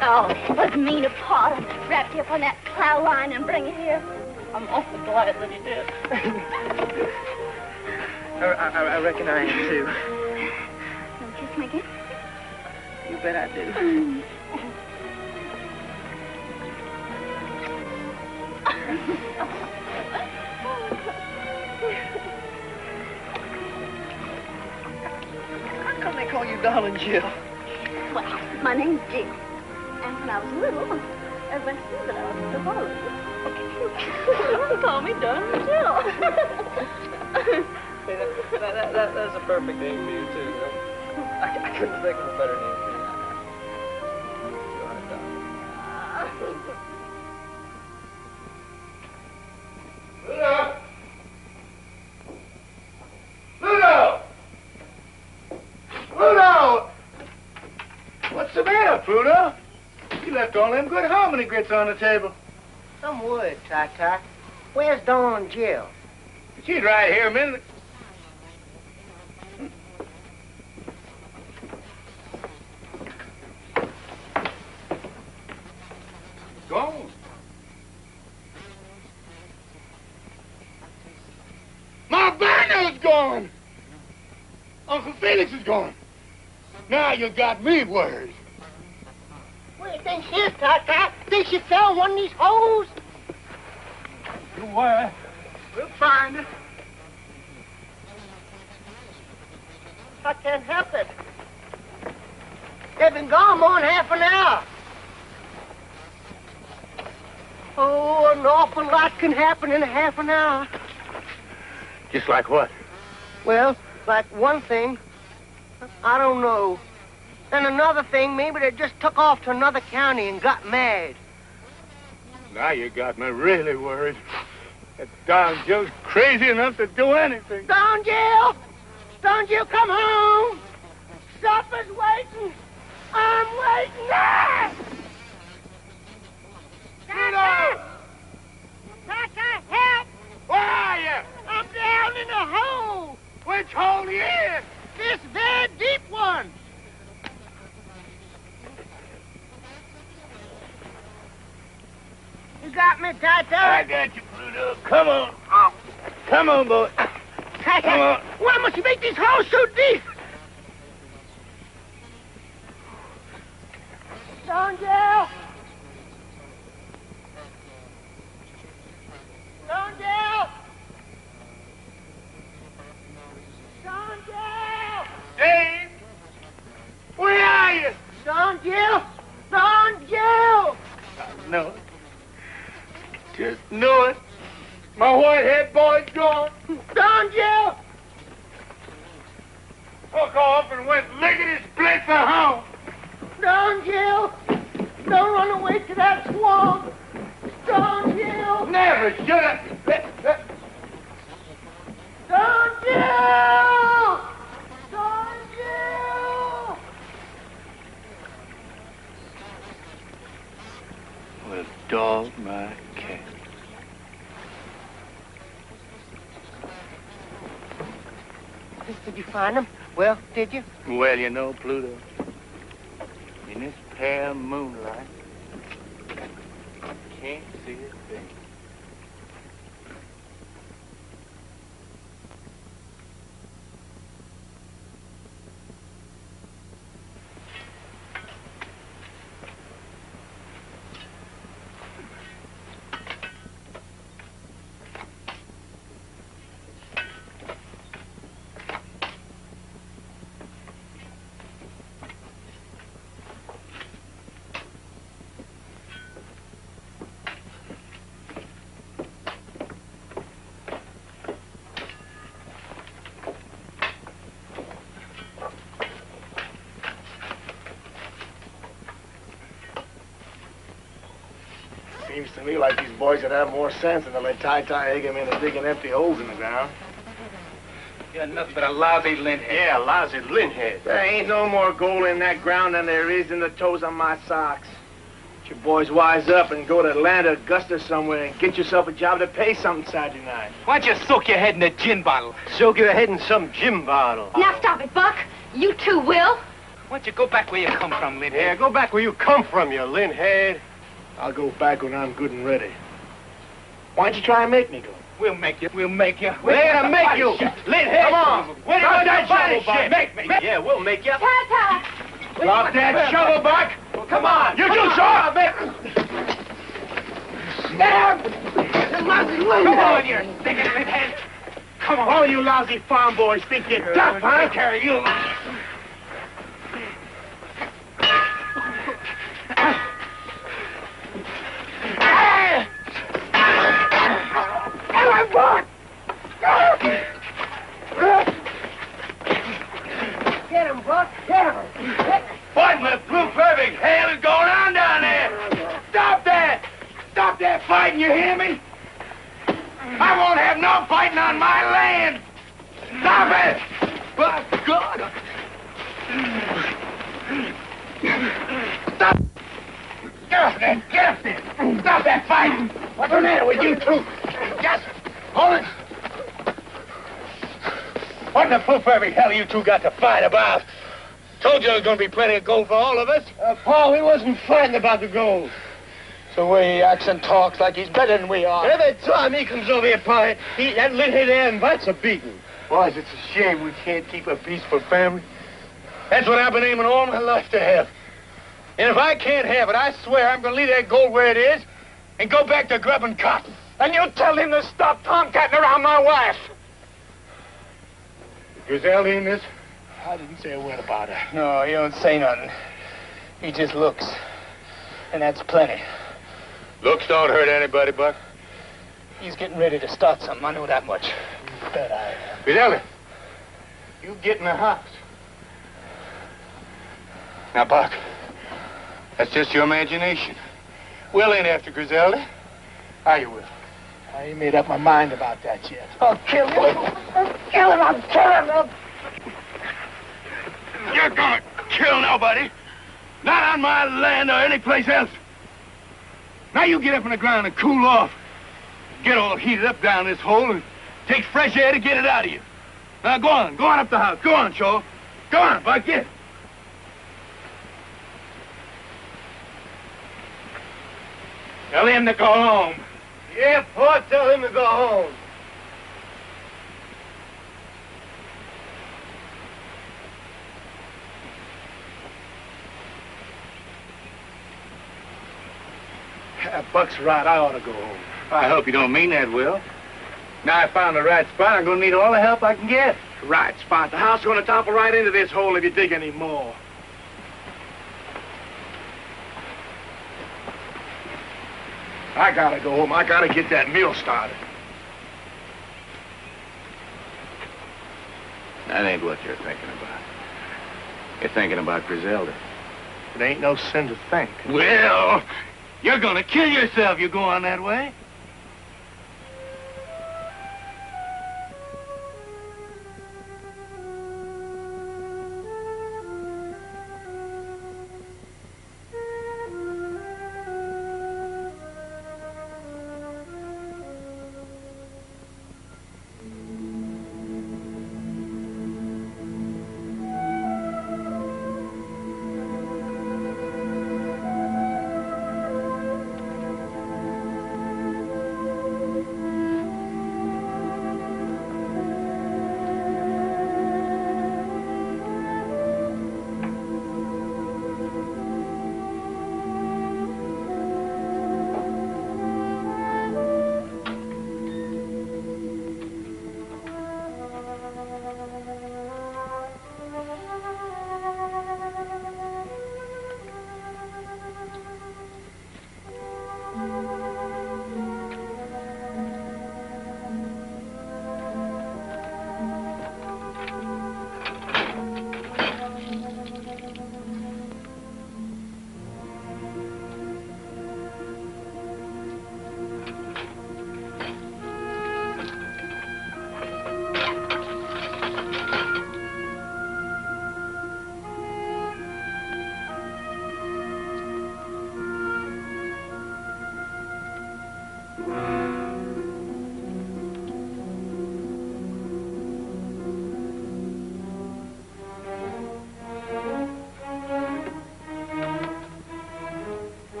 Oh, it was mean of Pa to wrap you up on that plow line and bring you here. I'm awful glad that he did. I reckon I am, too. Will you kiss me again? You bet I do. How come they call you Darling Jill? Well, my name's Jill. And when I was little, everybody said that I was the Darling. They call me Darling Jill. That's a perfect name for you, too. I couldn't think of a better name for you. Pluto! Pluto! Pluto! What's the matter, Pluto? You left all them good hominy grits on the table. Some wood, Ty. Where's Dawn Jill? She's right here a minute. Gone. My banner's gone. Uncle Felix is gone. Now you got me worried. Where do you think she is, Ty? Think she fell one of these holes? You worry. We'll find her. I can't help it. They've been gone more than half an hour. Oh, an awful lot can happen in a half an hour. Just like what? Well, like one thing, I don't know. And another thing, maybe they just took off to another county and got mad. Now you got me really worried. That darn Jill's crazy enough to do anything. Dawn Jill! Dawn Jill, come home! Supper's waiting! I'm waiting! Ah! Pluto! Ty-Ty, help! Where are you? I'm down in a hole! Which hole you in? This very deep one! You got me, Ty-Ty? I got you, Pluto. Come on. Come on, boy. Ty-Ty, Come on. why must you make these holes so deep? Don Joe! Don Joe! Don Joe! Dave! Where are you? Don Joe! Don Joe! No. Just knew it. My white-head boy's gone. Don Joe! Took off and went lickety-split for home. Don Joe! Don't run away to that swamp! Don Joe! Never should have. Don Joe! Don Joe! Well, dog my cat. Did you find him? Well, did you? Well, you know, Pluto, in this pale moonlight, can't see a thing. Seems to me like these boys would have more sense than to let Ty-Ty egg him into digging empty holes in the ground. You're nothing but a lousy lint-head. Yeah, lousy lint-head. There ain't no more gold in that ground than there is in the toes on my socks. Get your boys wise up and go to Atlanta, Augusta somewhere and get yourself a job to pay something Saturday night. Why don't you soak your head in a gin bottle? Soak your head in some gin bottle. Now stop it, Buck. You too, Will. Why don't you go back where you come from, lint-head? Yeah, go back where you come from, you lint-head. I'll go back when I'm good and ready. Why don't you try and make me go? We'll make you. We'll make you. We're gonna make you. Lint-head. Come on. Where do you want that shovel, Buck? Make me. Yeah, we'll make you. Ty-Ty. Drop that shovel, Buck. Come on. You do, sir. Come on, you stinking lint-head. Come on. All you lousy farm boys think you're tough, huh? Take care of you. Get him, Buck! Get him! What in the blue perfect hell is going on down there? Stop that! Stop that fighting, you hear me? I won't have no fighting on my land! Stop it! By God! Stop! Get off there! Get up there! Stop that fighting! What's the matter with you two? Just hold it! What in the blue perfect hell you two got to fight about? Told you there was going to be plenty of gold for all of us. Paul, we wasn't fighting about the gold. The way he acts and talks like he's better than we are. Every time he comes over here, Paul, that lint-head there invites a beating. Boys, it's a shame we can't keep a peaceful family. That's what I've been aiming all my life to have. And if I can't have it, I swear I'm going to leave that gold where it is and go back to grubbing cotton. And you tell him to stop tomcatting around my wife. Griselda in this? I didn't say a word about her. No, he don't say nothing. He just looks. And that's plenty. Looks don't hurt anybody, Buck. He's getting ready to start something. I know that much. You bet I am. Griselda, you get in the house. Now, Buck, that's just your imagination. Will ain't after Griselda. Are you, Will? I ain't made up my mind about that yet. I'll kill him! I'll kill him! I'll kill him! You're gonna kill nobody. Not on my land or any place else. Now you get up on the ground and cool off. Get all heated up down this hole and take fresh air to get it out of you. Now go on up the house. Go on, Shaw. Go on, Buck, get. Tell him to go home. Yeah, Pa, tell him to go home. Buck's right. I ought to go home. I hope you don't mean that, Will. Now I found the right spot. I'm going to need all the help I can get. Right spot. The house is going to topple right into this hole if you dig any more. I gotta go home. I gotta get that mill started. That ain't what you're thinking about. You're thinking about Griselda. It ain't no sin to think. Well, you're gonna kill yourself if you go on that way.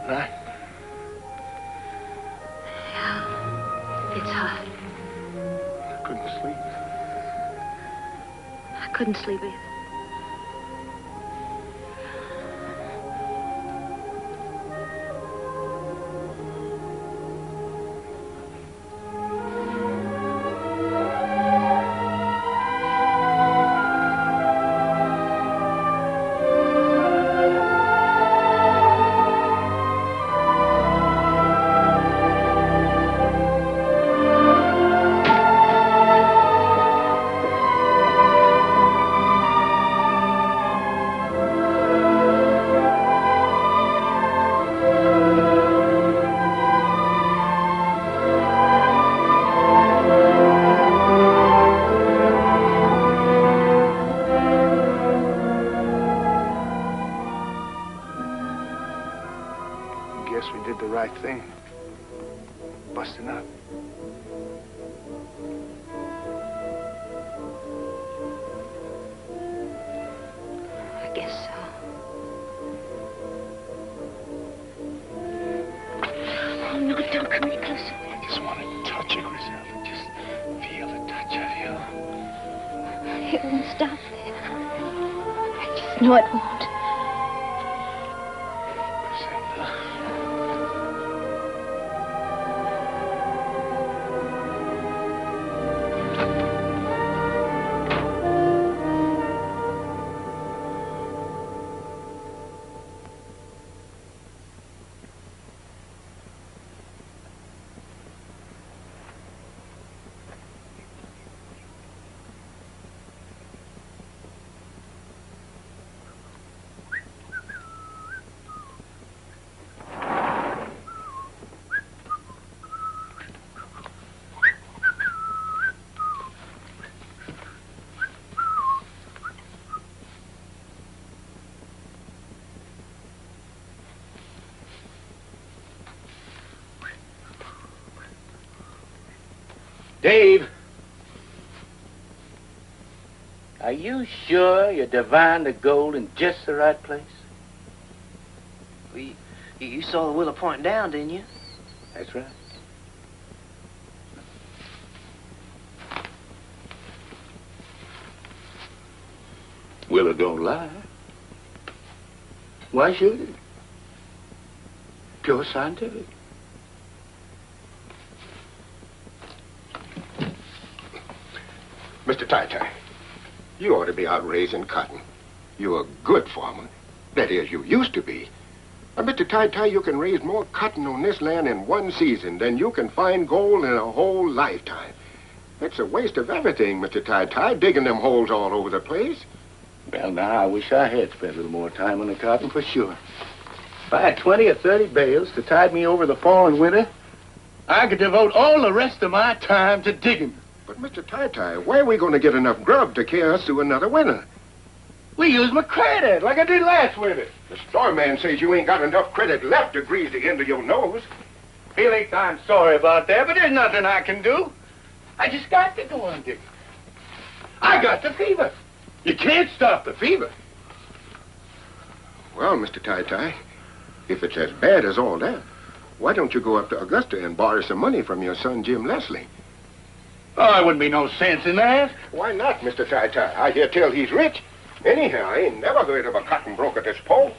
Right? Yeah, it's hot. I couldn't sleep. I couldn't sleep either. Guess we did the right thing. Busting up. I guess so. Oh, no, don't come any closer. I just want to touch you, Griselda. Just feel the touch of you. It won't stop there. I just know it won't. Dave, are you sure you divined the gold in just the right place? Well, you saw the willow pointing down, didn't you? That's right. Willow don't lie. Why should it? Pure scientific. Mr. Ty, you ought to be out raising cotton. You're a good farmer. That is, you used to be. Now, Mr. Ty, you can raise more cotton on this land in one season than you can find gold in a whole lifetime. It's a waste of everything, Mr. Ty, digging them holes all over the place. Well, now, I wish I had spent a little more time on the cotton for sure. If I had 20 or 30 bales to tide me over the fall and winter, I could devote all the rest of my time to digging. But, Mr. Ty, where are we going to get enough grub to carry us through another winter? We use my credit, like I did last winter. The store man says you ain't got enough credit left to grease the end of your nose. Felix, I'm sorry about that, but there's nothing I can do. I just got to go on digging. I got the fever. You can't stop the fever. Well, Mr. Ty, if it's as bad as all that, why don't you go up to Augusta and borrow some money from your son, Jim Leslie? Oh, there wouldn't be no sense in that. Why not, Mr. Ty? I hear tell he's rich. Anyhow, I ain't never heard of a cotton broker this pole.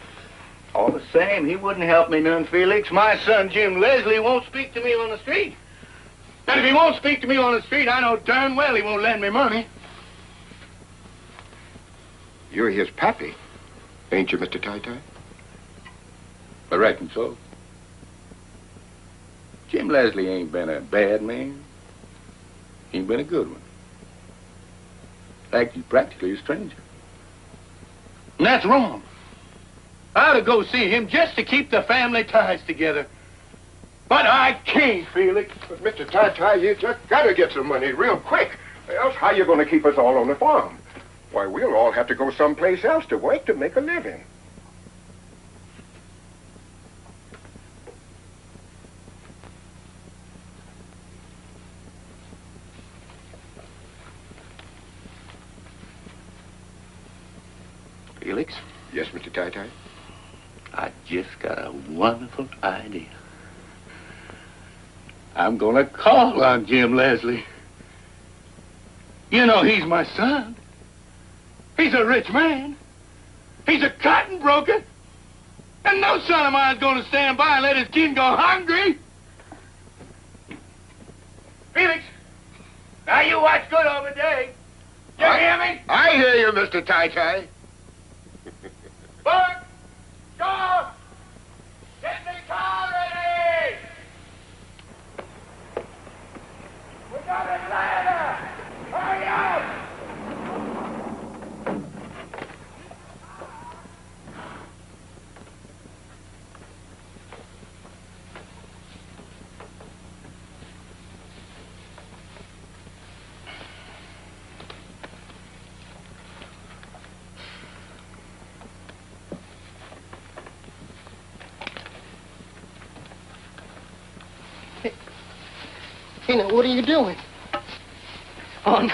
All the same, he wouldn't help me none, Felix. My son, Jim Leslie, won't speak to me on the street. And if he won't speak to me on the street, I know darn well he won't lend me money. You're his pappy, ain't you, Mr. Ty? I reckon so. Jim Leslie ain't been a bad man. He ain't been a good one. In fact, he's practically a stranger. And that's wrong. I ought to go see him just to keep the family ties together. But I can't, Felix. But, Mr. Ty, you just gotta get some money real quick. Else how you gonna keep us all on the farm? Why, we'll all have to go someplace else to work to make a living. Felix? Yes, Mr. Ty? I just got a wonderful idea. I'm gonna call on Jim Leslie. You know he's my son. He's a rich man. He's a cotton broker. And no son of mine's gonna stand by and let his kid go hungry. Felix, now you watch good over Dave. You hear me? I hear you, Mr. Ty. Bud, Shaw, get the car ready! We got a ladder! Hurry up! Hey, now, what are you doing? Oh,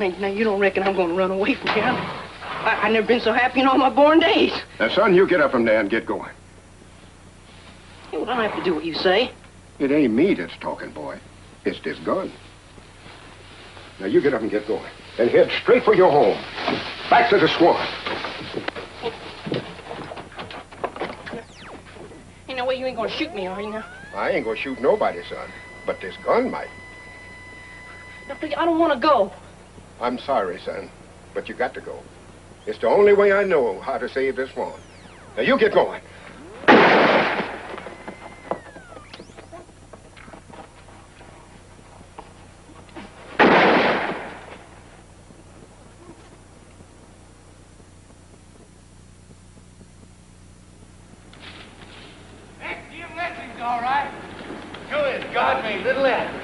now you don't reckon I'm going to run away from here? I've never been so happy in all my born days. Now, son, you get up from there and get going. Hey, well, I don't have to do what you say. It ain't me that's talking, boy. It's this gun. Now, you get up and get going. And head straight for your home. Back to the swamp. Ain't no way you ain't going to shoot me, are you now? I ain't gonna shoot nobody, son. But this gun might. Now, please, I don't want to go. I'm sorry, son, but you got to go. It's the only way I know how to save this swamp. Now, you get going. Jim Leslie's all right. Sure as God made Little Acre.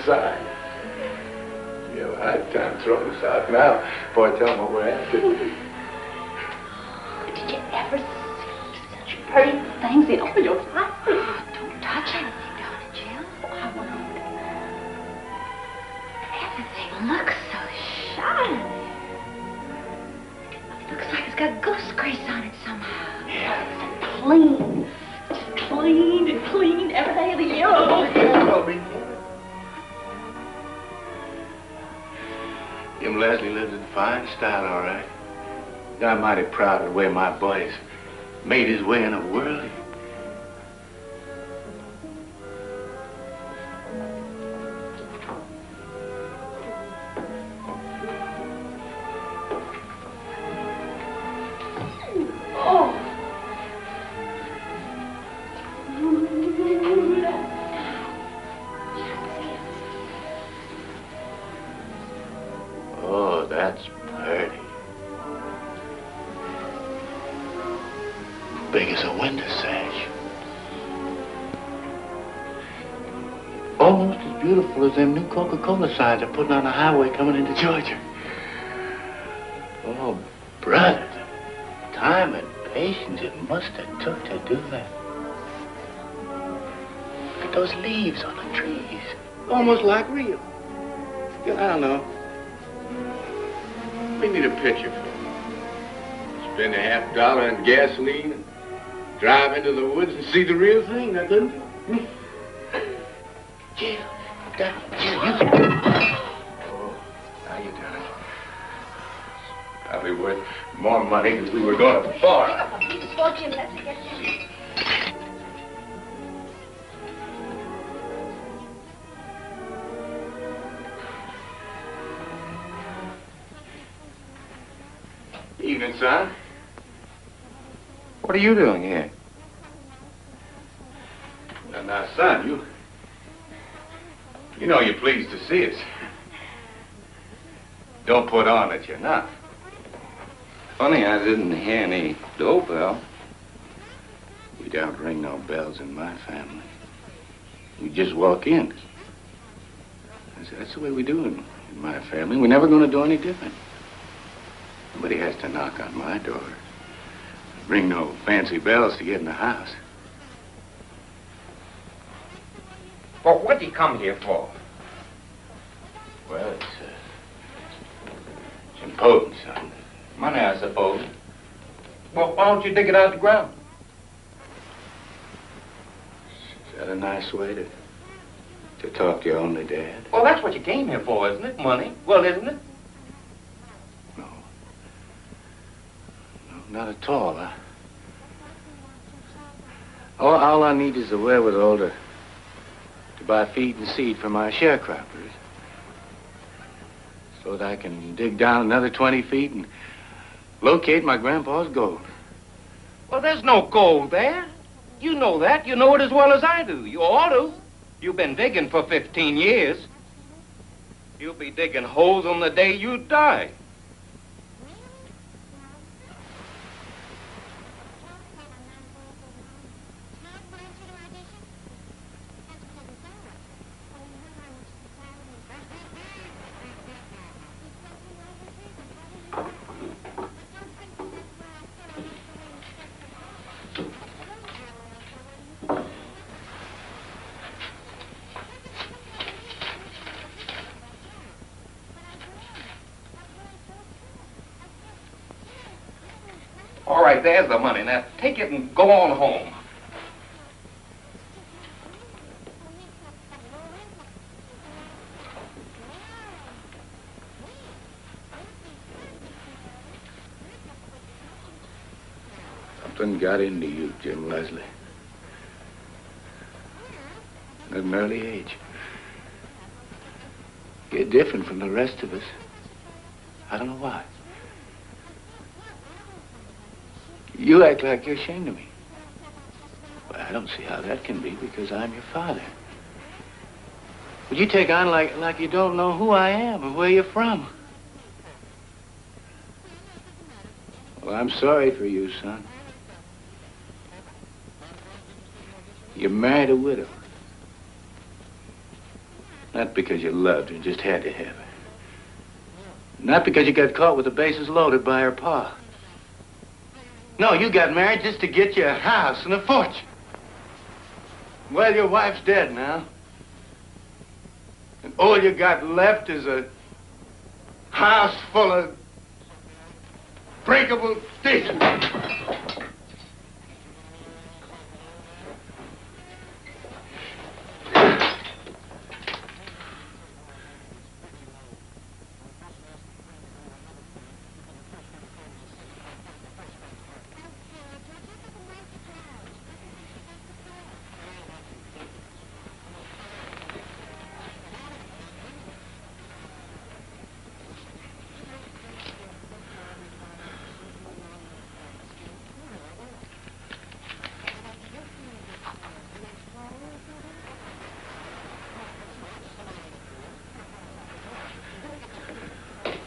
sign. You have a hard time throwing us out now. Boy, tell them what we're after. Did you ever see such pretty things in all your life? Don't touch anything, darling Jill. I won't. Everything looks so shiny. Looks like it's got goose grease on it somehow. Yeah. Clean. Just clean and clean every day of the year. Jim Leslie lives in fine style, all right. I'm mighty proud of the way my boy's made his way in the world. Oh, that's pretty. Big as a window sash. Almost as beautiful as them new Coca-Cola signs they're putting on the highway coming into Georgia. Oh, brother, the time and patience it must have took to do that. Look at those leaves on the trees. Almost like real. I don't know. We need a picture for it. Spend a $50 in gasoline and drive into the woods and see the real thing, now couldn't you? Jill, Jill, Oh, now you done it. Probably worth more money than we were going to bar. Jim, let's get you. Evening, son. What are you doing here? Now, son, you know you're pleased to see us. Don't put on that you're not. Funny, I didn't hear any doorbell. We don't ring no bells in my family. We just walk in. That's the way we do it in my family. We're never going to do any different. Nobody has to knock on my door. Ring no fancy bells to get in the house. Well, what'd you come here for? Well, it's important, son. Money, I suppose. Well, why don't you dig it out of the ground? Is that a nice way to talk to your only dad? Well, that's what you came here for, isn't it? Money. Well, isn't it? No, not at all. All I need is the wherewithal to buy feed and seed for my sharecroppers, so that I can dig down another 20 feet and locate my grandpa's gold. Well, there's no gold there. You know that. You know it as well as I do. You ought to. You've been digging for 15 years. You'll be digging holes on the day you die. All right, there's the money. Now, take it and go on home. Something got into you, Jim Leslie. At an early age. You're different from the rest of us. I don't know why. You act like you're ashamed of me. But I don't see how that can be, because I'm your father. But you take on like you don't know who I am or where you're from. Well, I'm sorry for you, son. You married a widow. Not because you loved her, just had to have her. Not because you got caught with the bases loaded by her pa. No, you got married just to get you a house and a fortune. Well, your wife's dead now. And all you got left is a house full of breakable dishes.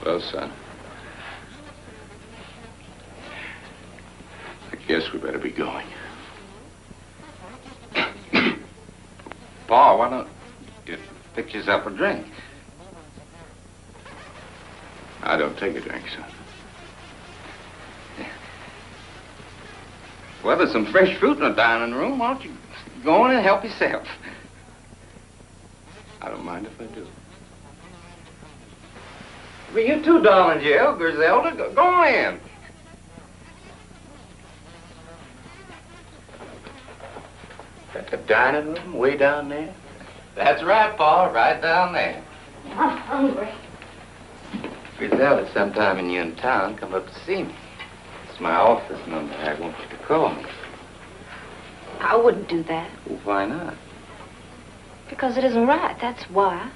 Well, son, I guess we better be going. Pa, why don't you fix yourself a drink? I don't take a drink, son. Well, there's some fresh fruit in the dining room. Why don't you go on and help yourself? I don't mind if I do. Well, you too, darling Jill, Griselda. Go on in. Got the dining room way down there? That's right, Pa, right down there. I'm hungry. Griselda, sometime when you're in town, come up to see me. It's my office number. I want you to call me. I wouldn't do that. Well, why not? Because it isn't right, that's why.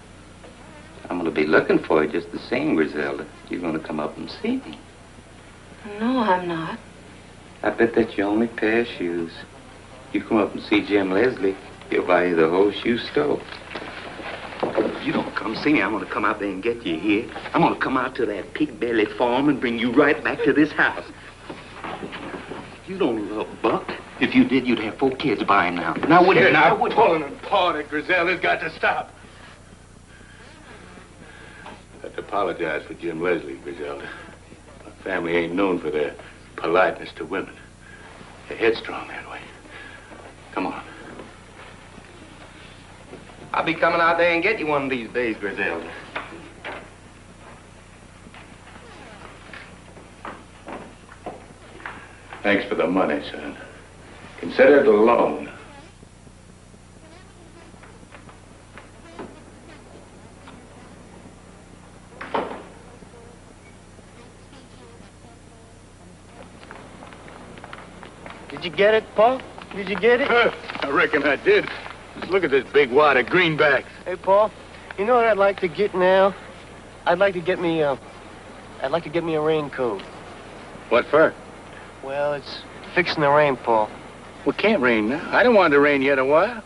I'm going to be looking for you just the same, Griselda. You're going to come up and see me. No, I'm not. I bet that's your only pair of shoes. You come up and see Jim Leslie, he'll buy you the whole shoe store. If you don't come see me, I'm going to come out there and get you here. I'm going to come out to that pig belly farm and bring you right back to this house. You don't love Buck. If you did, you'd have 4 kids by him now. Now, wouldn't you? Now, wouldn't you? Pulling apart at Griselda's got to stop. I have to apologize for Jim Leslie, Griselda. My family ain't known for their politeness to women. They're headstrong that way. Come on. I'll be coming out there and get you one of these days, Griselda. Thanks for the money, son. Consider it a loan. Did you get it, Pa? Did you get it? I reckon I did. Just look at this big wad of greenbacks. Hey, Pa, you know what I'd like to get now? I'd like to get me a raincoat. What for? Well, it's fixing to rain, Pa. Well, it can't rain now. I don't want it to rain yet a while.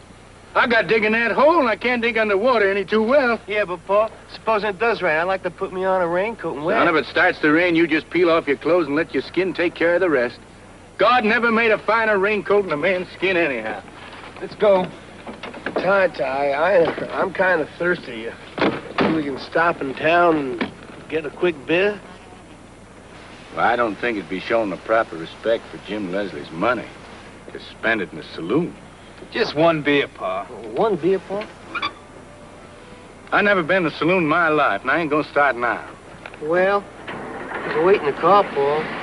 I got digging that hole, and I can't dig underwater any too well. Yeah, but, Pa, supposing it does rain, I'd like to put me on a raincoat and wear Son, it. if it starts to rain, you just peel off your clothes and let your skin take care of the rest. God never made a finer raincoat than a man's skin anyhow. Let's go. Ty, I'm kind of thirsty. We can stop in town and get a quick beer? Well, I don't think it'd be showing the proper respect for Jim Leslie's money to spend it in the saloon. Just one beer, Pa. One beer, Pa? I never been to a saloon in my life, and I ain't gonna start now. Well, there's a wait in the car, Pa.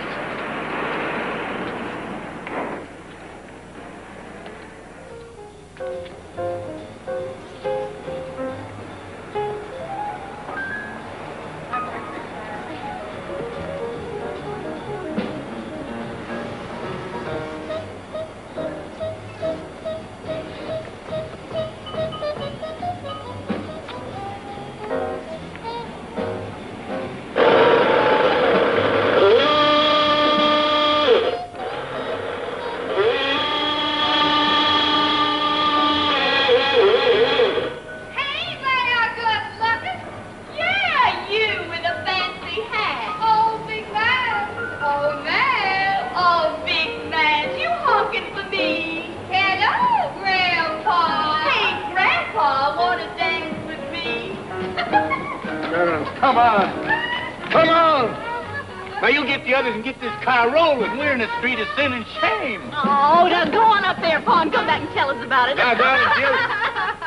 Come on. Come on. Now, you get the others and get this car rolling. We're in the street of sin and shame. Oh, now go on up there, Pa, and come back and tell us about it. Now, darling,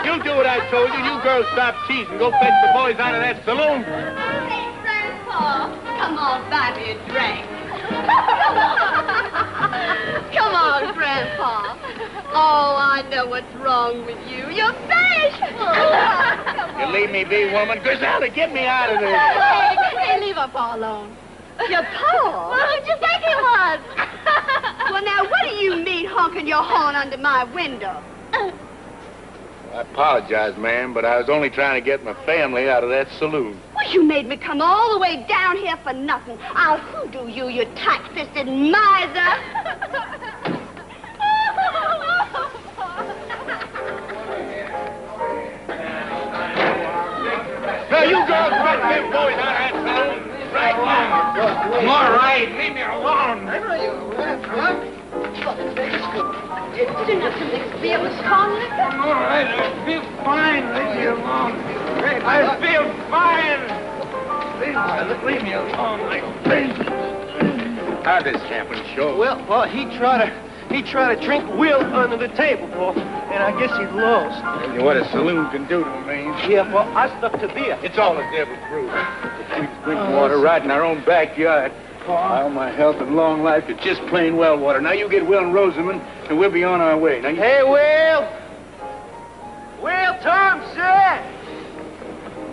you do what I told you. You girls stop teasing. Go fetch the boys out of that saloon. Hey, Grandpa, come on, buy me a drink. Come on, Grandpa. Oh, I know what's wrong with you. You're bashful. You leave me be, woman. Griselda, get me out of there. Hey, leave our Pa alone. Your Pa? Well, who'd you think it was? Well, now, what do you mean honking your horn under my window? I apologize, ma'am, but I was only trying to get my family out of that saloon. Well, you made me come all the way down here for nothing. I'll hoodoo you, you tight-fisted miser. Now, you girls let them boys out of that saloon right now. I'm all right. Leave me alone. You didn't have to mix beer with strong liquor. I'm all right. I feel fine. Leave me alone. I feel fine. Leave me alone. How'd this happen, Shaw? Well, he tried to drink Will under the table, Paul, and I guess he lost. What a saloon can do to a man. Yeah, well, I stuck to beer. It's all the devil's brew. We drink water right in our own backyard. All my health and long life is just plain well water. Now you get Will and Rosamond, and we'll be on our way. Now Hey, Will! Will Thompson!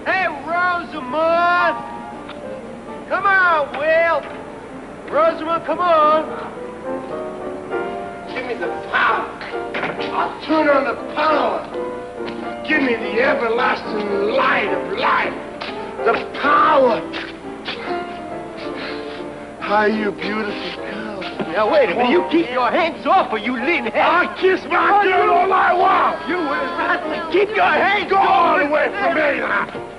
Hey, Rosamond! Come on, Will! Rosamond, come on! Give me the power. I'll turn on the power. Give me the everlasting light of life. The power. How you beautiful girl. Now, wait a minute. You keep your hands off or you lean heavy. I'll kiss my girl all I want. You will not keep your hands off. Go all the way from me now.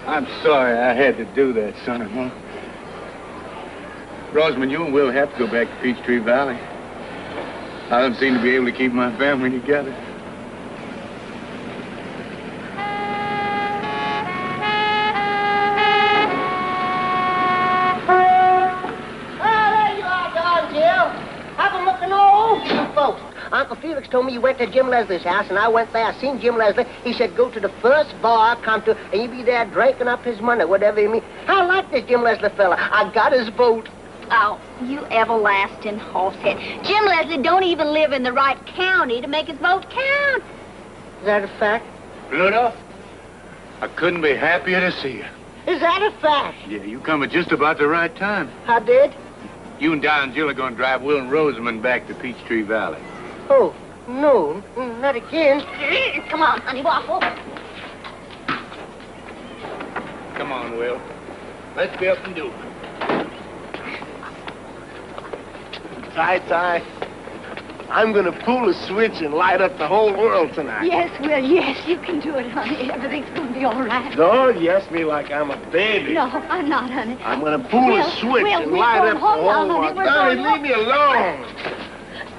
I'm sorry I had to do that, son-in-law. Rosamond, you and Will have to go back to Peachtree Valley. I don't seem to be able to keep my family together. There you are, Don Jill. I've been looking all over you folks. Uncle Felix told me you went to Jim Leslie's house, and I went there. I seen Jim Leslie. He said go to the first bar I come to, and you be there drinking up his money, whatever you mean. I like this Jim Leslie fella. I got his vote. Oh, you everlasting horsehead. Jim Leslie don't even live in the right county to make his vote count. Is that a fact? Pluto, I couldn't be happier to see you. Is that a fact? Yeah, you come at just about the right time. I did? You and Don and Jill are going to drive Will and Rosamond back to Peachtree Valley. Oh, no, not again. Come on, honey waffle. Come on, Will. Let's be up and do it. Ty, I'm gonna pull a switch and light up the whole world tonight. Yes, Will, yes, you can do it, honey. Everything's gonna be all right. Don't yes me like I'm a baby. No, I'm not, honey. I'm gonna pull a switch and light up the whole world. Donnie, leave me alone.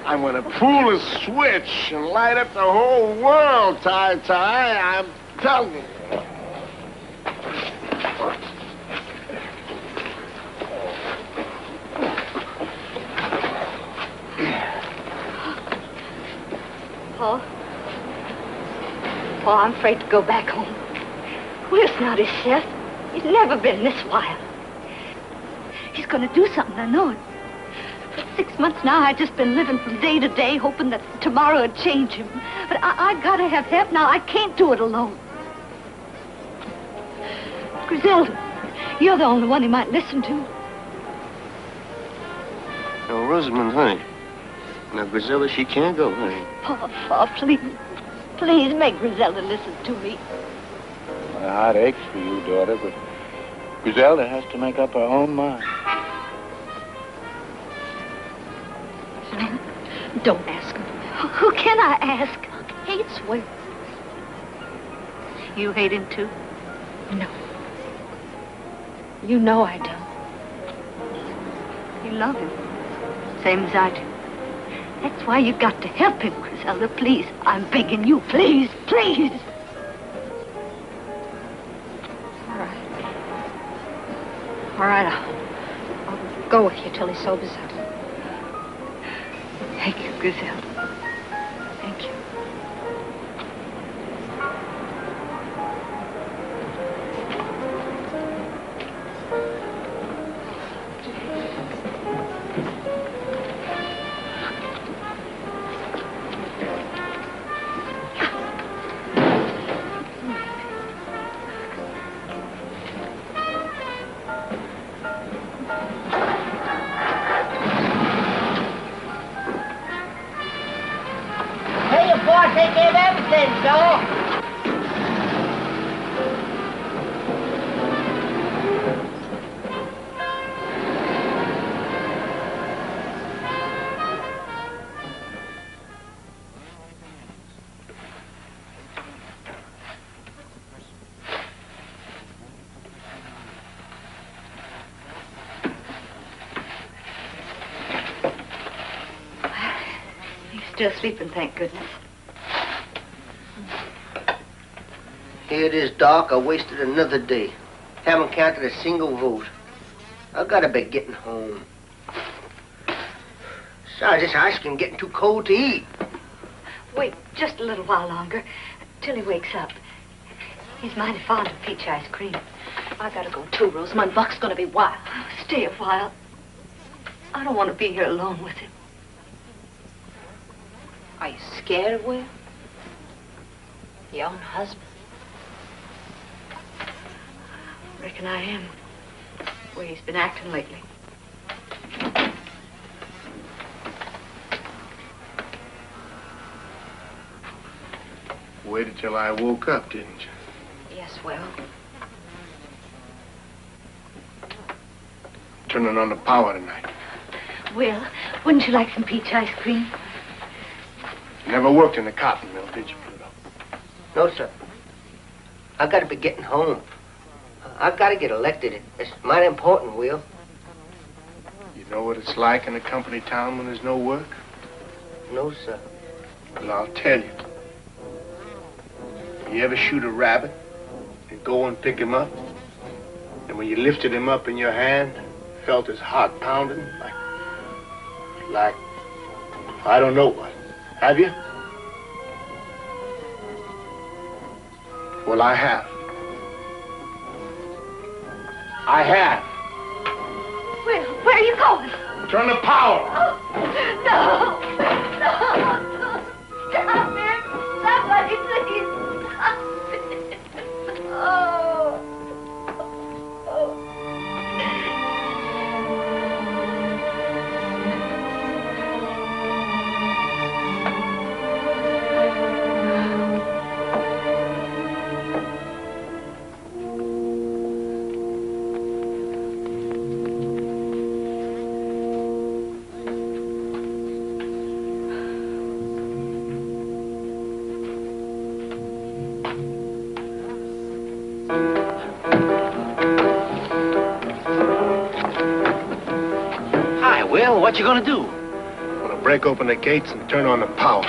I'm gonna pull a switch and light up the whole world, Ty. I'm telling you. Paul, I'm afraid to go back home. Will's not his chef. He's never been this wild. He's gonna do something, I know it. For 6 months now, I've just been living from day to day, hoping that tomorrow would change him. But I gotta have help now. I can't do it alone. Griselda, you're the only one he might listen to. Now, Rosamond, honey. Now, Griselda, she can't go, honey. Oh, please make Griselda listen to me. My heart aches for you, daughter, but Griselda has to make up her own mind. Don't ask him. Who can I ask? Hates Will. You hate him too? No. You know I do. You love him, same as I do. That's why you got to help him, Griselda. Please, I'm begging you. Please, please. All right, I'll go with you till he sobers up. Thank you, Griselda. Thank you. Take care of everything, Joe. He's still sleeping, thank goodness. Here it is, Doc. I wasted another day. Haven't counted a single vote. I gotta be getting home. Besides, this ice cream getting too cold to eat. Wait just a little while longer, till he wakes up. He's mighty fond of peach ice cream. I gotta go too, Rosamund. Buck's gonna be wild. Stay a while. I don't want to be here alone with him. Are you scared of Will? Your own husband? Reckon I am. The way he's been acting lately. Waited till I woke up, didn't you? Yes, Will. Turning on the power tonight. Will, wouldn't you like some peach ice cream? You never worked in the cotton mill, did you, Pluto? No, sir. I gotta be getting home. I've got to get elected. It's mighty important, Will. You know what it's like in a company town when there's no work? No, sir. Well, I'll tell you. You ever shoot a rabbit and go and pick him up? And when you lifted him up in your hand, felt his heart pounding like, I don't know what. Have you? Well, I have. I have. Will, where are you going? Turn the power. Oh, no. No. Stop it. Somebody, please. Stop it. Oh. Oh. What you gonna do? I'm gonna break open the gates and turn on the power.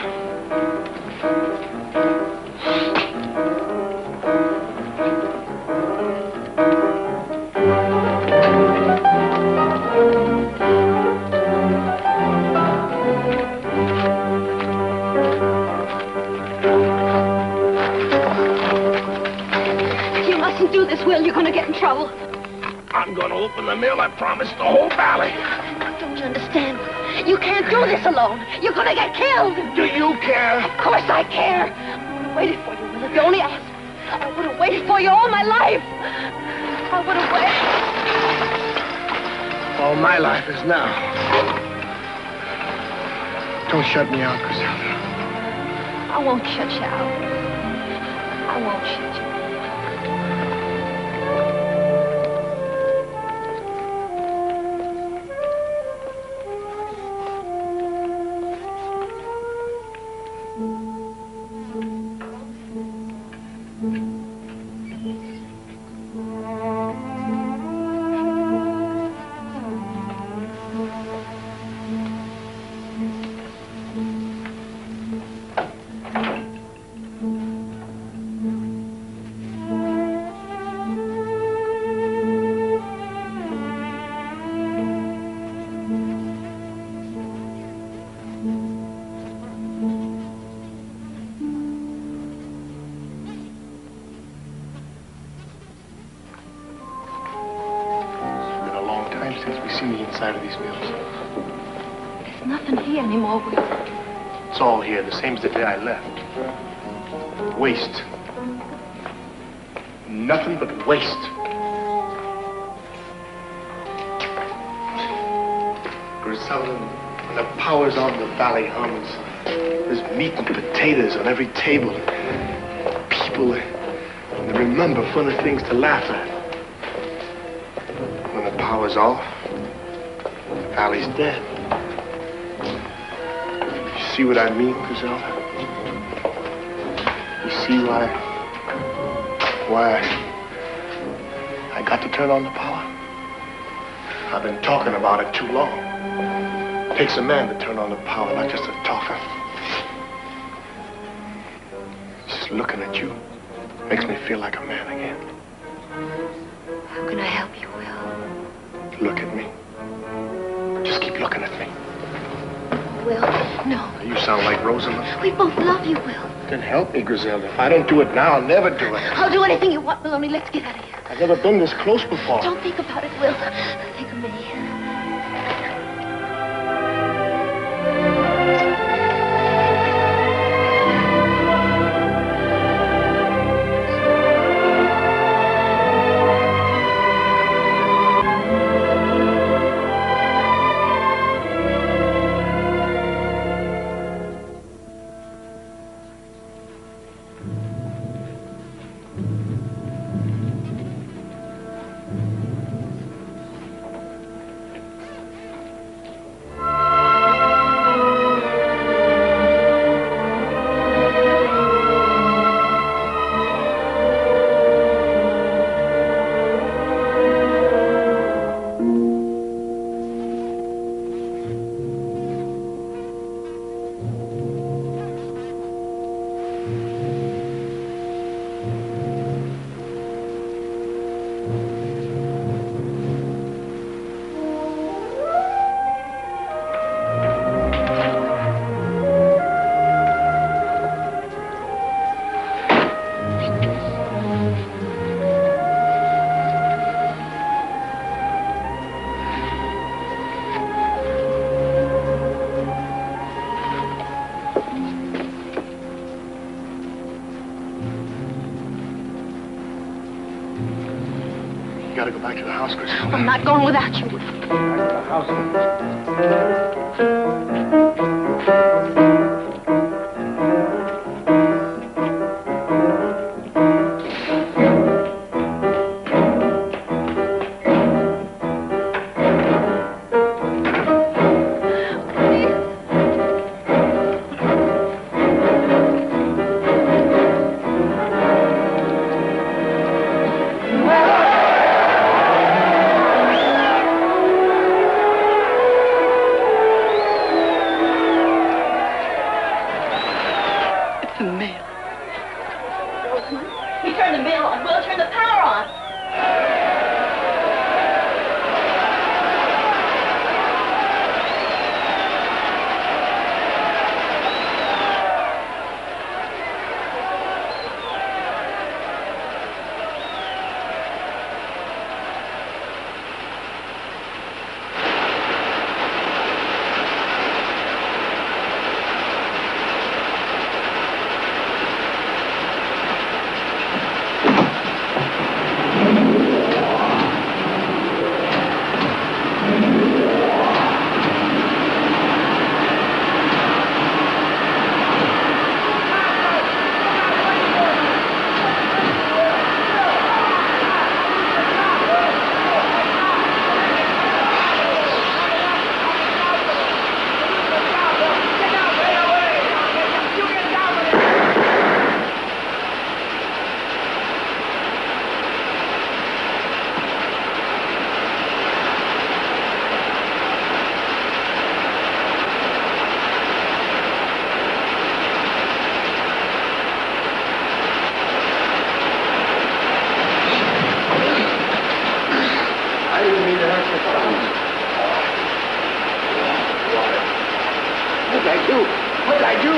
You mustn't do this, Will. You're gonna get in trouble. I'm gonna open the mill, I promise, the whole valley. You understand? You can't do this alone. You're gonna get killed. Do you care? Of course I care. I would have waited for you, Will, if you only asked. I would have waited for you all my life. I would have waited. All my life is now. Don't shut me out, Griselda. I won't shut you out. I won't shut you out. inside of these mills? There's nothing here anymore, Will. It's all here, the same as the day I left. Waste. Nothing but waste. Griselda, when the power's on, the valley hums. There's meat and potatoes on every table. People, they remember funny things to laugh at. When the power's off, the valley's dead. You see what I mean, Griselda? You see why I got to turn on the power? I've been talking about it too long. It takes a man to turn on the power, not just a talker. Just looking at you makes me feel like a man again. How can I help you, Will? Look at me. Just keep looking at me. Will, no. You sound like Rosamond. We both love you, Will. Then help me, Griselda. If I don't do it now, I'll never do it. I'll do anything you want, Will, only let's get out of here. I've never been this close before. Don't think about it, Will. Think of me. You gotta go back to the house, Griselda. I'm not going without you. Back to the house. You turn the mill on. We'll turn the power on. What did I do? What did I do?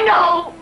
know.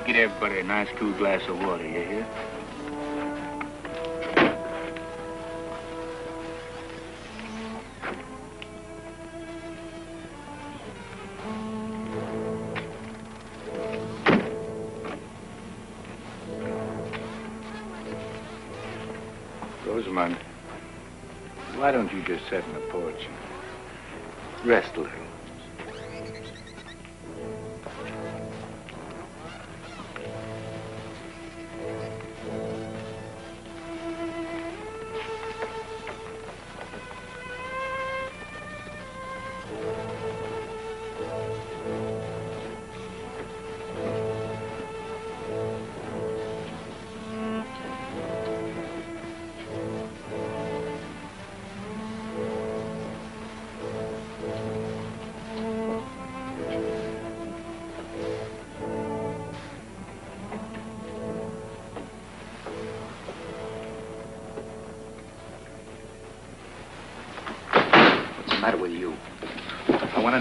Get everybody a nice cool glass of water, you hear? Rosamond, why don't you just sit on the porch and rest a little?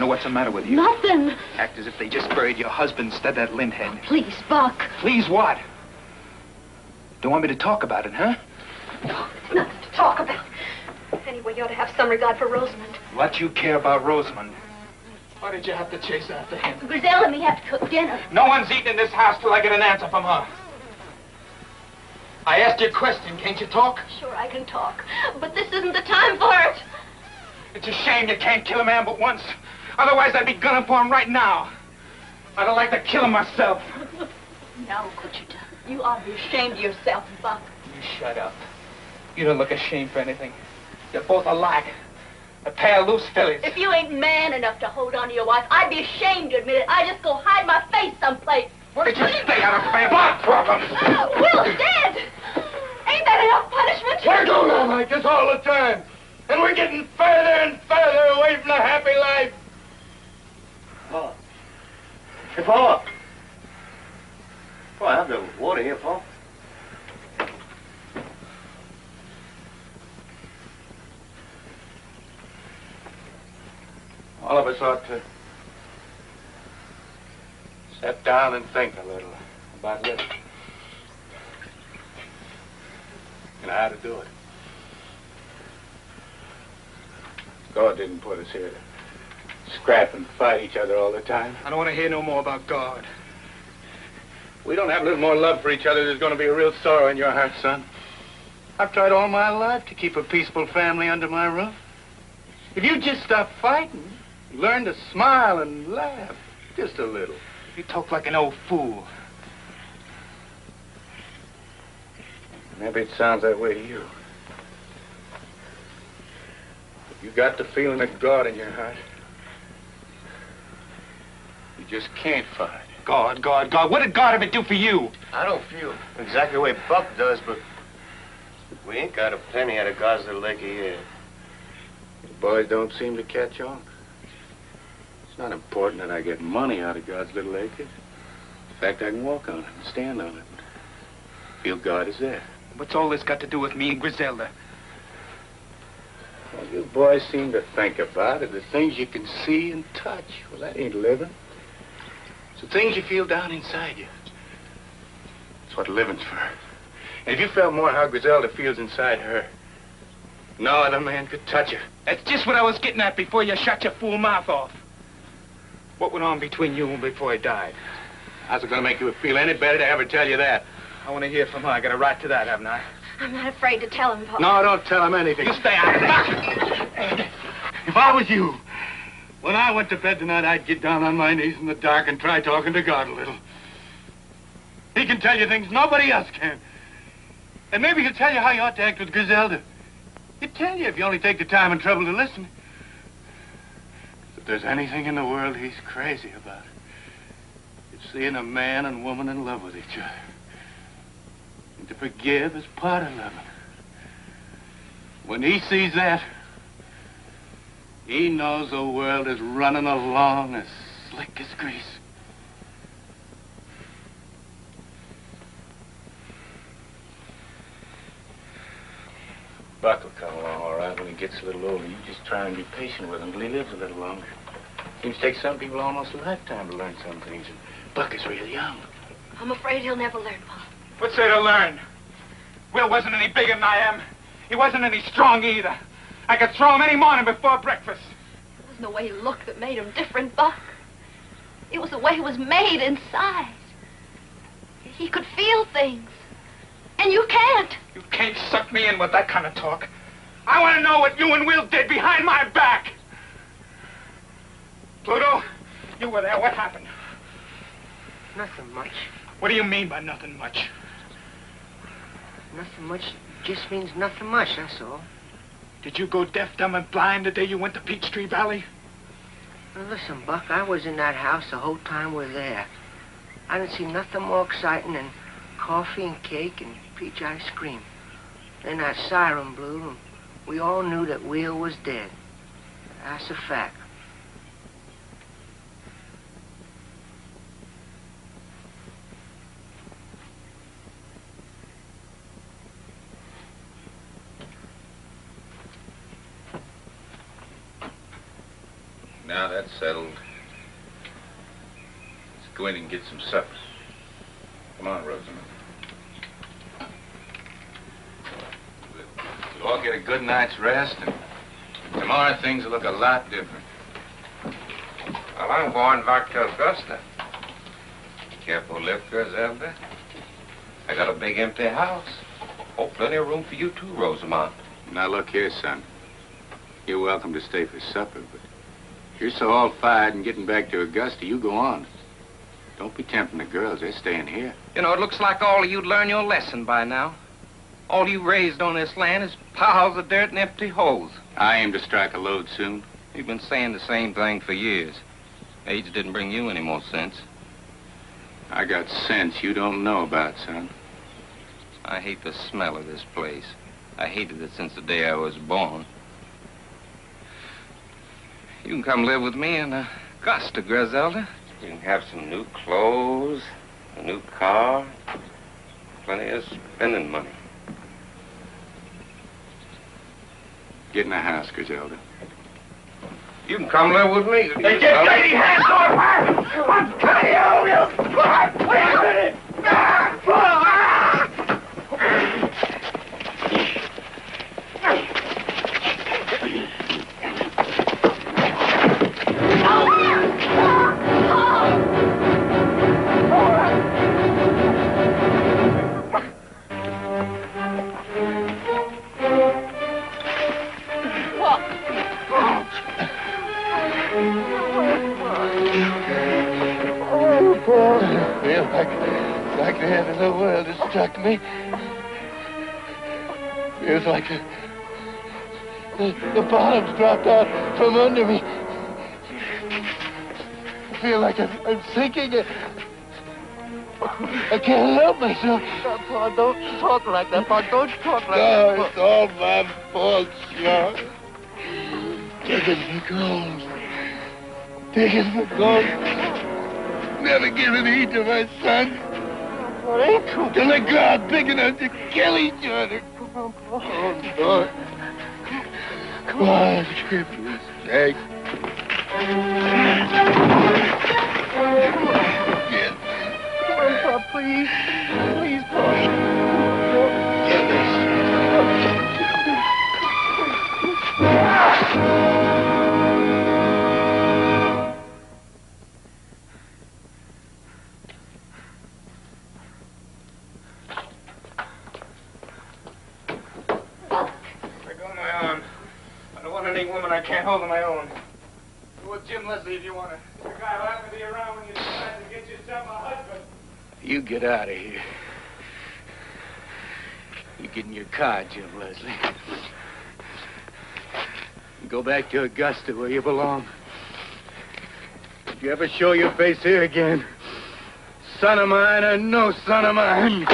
What's the matter with you? Nothing. Act as if they just buried your husband instead of that lint-head. Please, Buck. Please what? Don't want me to talk about it, huh? No, nothing to talk about. Anyway, you ought to have some regard for Rosamond. What you care about Rosamond? Why did you have to chase after him? Grizel and me have to cook dinner. No one's eating in this house till I get an answer from her. I asked you a question. Can't you talk? Sure, I can talk. But this isn't the time for it. It's a shame you can't kill a man but once. Otherwise, I'd be gunning for him right now. I'd like to kill him myself. Now, what you done? You ought to be ashamed of yourself, Buck. You shut up. You don't look ashamed for anything. You're both alike. A pair of loose fillies. If you ain't man enough to hold on to your wife, I'd be ashamed to admit it. I'd just go hide my face someplace. Why did you stay out of family problems? Will's dead. Ain't that enough punishment? We're going on like this all the time. And we're getting further and further away from the happy life. Paul. Hey, Paul. Paul, I have the water here, Paul. All of us ought to sit down and think a little about living. And how to do it. God didn't put us here to scrap and fight each other all the time. I don't want to hear no more about God. We don't have a little more love for each other, there's going to be a real sorrow in your heart, son. I've tried all my life to keep a peaceful family under my roof. If you just stop fighting, learn to smile and laugh, just a little. You talk like an old fool. Maybe it sounds that way to you. But you got the feeling of God in your heart. You just can't fight. God, God, God. What did God ever do for you? I don't feel exactly the way Buck does, but we ain't got a penny out of God's Little Acre yet. The boys don't seem to catch on. It's not important that I get money out of God's Little Acre. In fact, I can walk on it and stand on it. Feel God is there. What's all this got to do with me and Griselda? Well, you boys seem to think about it. The things you can see and touch. Well, that ain't living. It's the things you feel down inside you. That's what living's for. And if you felt more how Griselda feels inside her, no other man could touch her. That's just what I was getting at before you shut your fool mouth off. What went on between you and before he died? How's it going to make you feel any better to ever tell you that? I want to hear from her. I got a right to that, haven't I? I'm not afraid to tell him, Paul. No, don't tell him anything. You stay out of it. If I was you, When I went to bed tonight, I'd get down on my knees in the dark and try talking to God a little. He can tell you things nobody else can. And maybe he'll tell you how you ought to act with Griselda. He'll tell you if you only take the time and trouble to listen. If there's anything in the world he's crazy about, it's seeing a man and woman in love with each other. And to forgive is part of loving. When he sees that, he knows the world is running along as slick as grease. Buck will come along all right when he gets a little older. You just try and be patient with him until he lives a little longer. Seems to take some people almost a lifetime to learn some things, and Buck is real young. I'm afraid he'll never learn, Pa. What's there to learn? Will wasn't any bigger than I am. He wasn't any strong either. I could throw him any morning before breakfast. It wasn't the way he looked that made him different, Buck. It was the way he was made inside. He could feel things. And you can't. You can't suck me in with that kind of talk. I want to know what you and Will did behind my back. Pluto, you were there. What happened? Nothing much. What do you mean by nothing much? Nothing much just means nothing much, that's all. Did you go deaf, dumb, and blind the day you went to Peachtree Valley? Now, listen, Buck, I was in that house the whole time we're there. I didn't see nothing more exciting than coffee and cake and peach ice cream. Then that siren blew, and we all knew that Will was dead. That's a fact. Now that's settled. Let's go in and get some supper. Come on, Rosamond. We'll all get a good night's rest, and tomorrow things will look a lot different. Well, I'm going back to Augusta. Careful lift, Griselda. I got a big empty house. Oh, plenty of room for you too, Rosamond. Now look here, son. You're welcome to stay for supper, but if you're so all fired and getting back to Augusta, you go on. Don't be tempting the girls. They're staying here. You know, it looks like all of you'd learn your lesson by now. All you raised on this land is piles of dirt and empty holes. I aim to strike a load soon. You've been saying the same thing for years. Age didn't bring you any more sense. I got sense you don't know about, son. I hate the smell of this place. I hated it since the day I was born. You can come live with me in Augusta, Griselda. You can have some new clothes, a new car, plenty of spending money. Get in the house, Griselda. You can come live with me. Hey, get dirty hands off her! I'm telling you! Wait a minute! I feel like the end of the world has struck me. Feels like the bottom's dropped out from under me. I feel like I'm sinking. I can't help myself. Pa, don't talk like that, Pa. Don't talk like No, that. it's all my fault, Sean. Digging for gold. Digging for gold. Never giving heed to my son. It ain't true. Till they grow out big enough to kill each other. Come on, Pa. Oh, come on, for his sake. Yes. Come on, Pa, please. Please, Pa. Let go of my arm. I don't want any woman I can't hold on my own. Jim Leslie if you want to. The guy who happened to be around when you decided to get yourself a husband. You get out of here. You get in your car, Jim Leslie. You go back to Augusta where you belong. If you ever show your face here again, son of mine or no son of mine.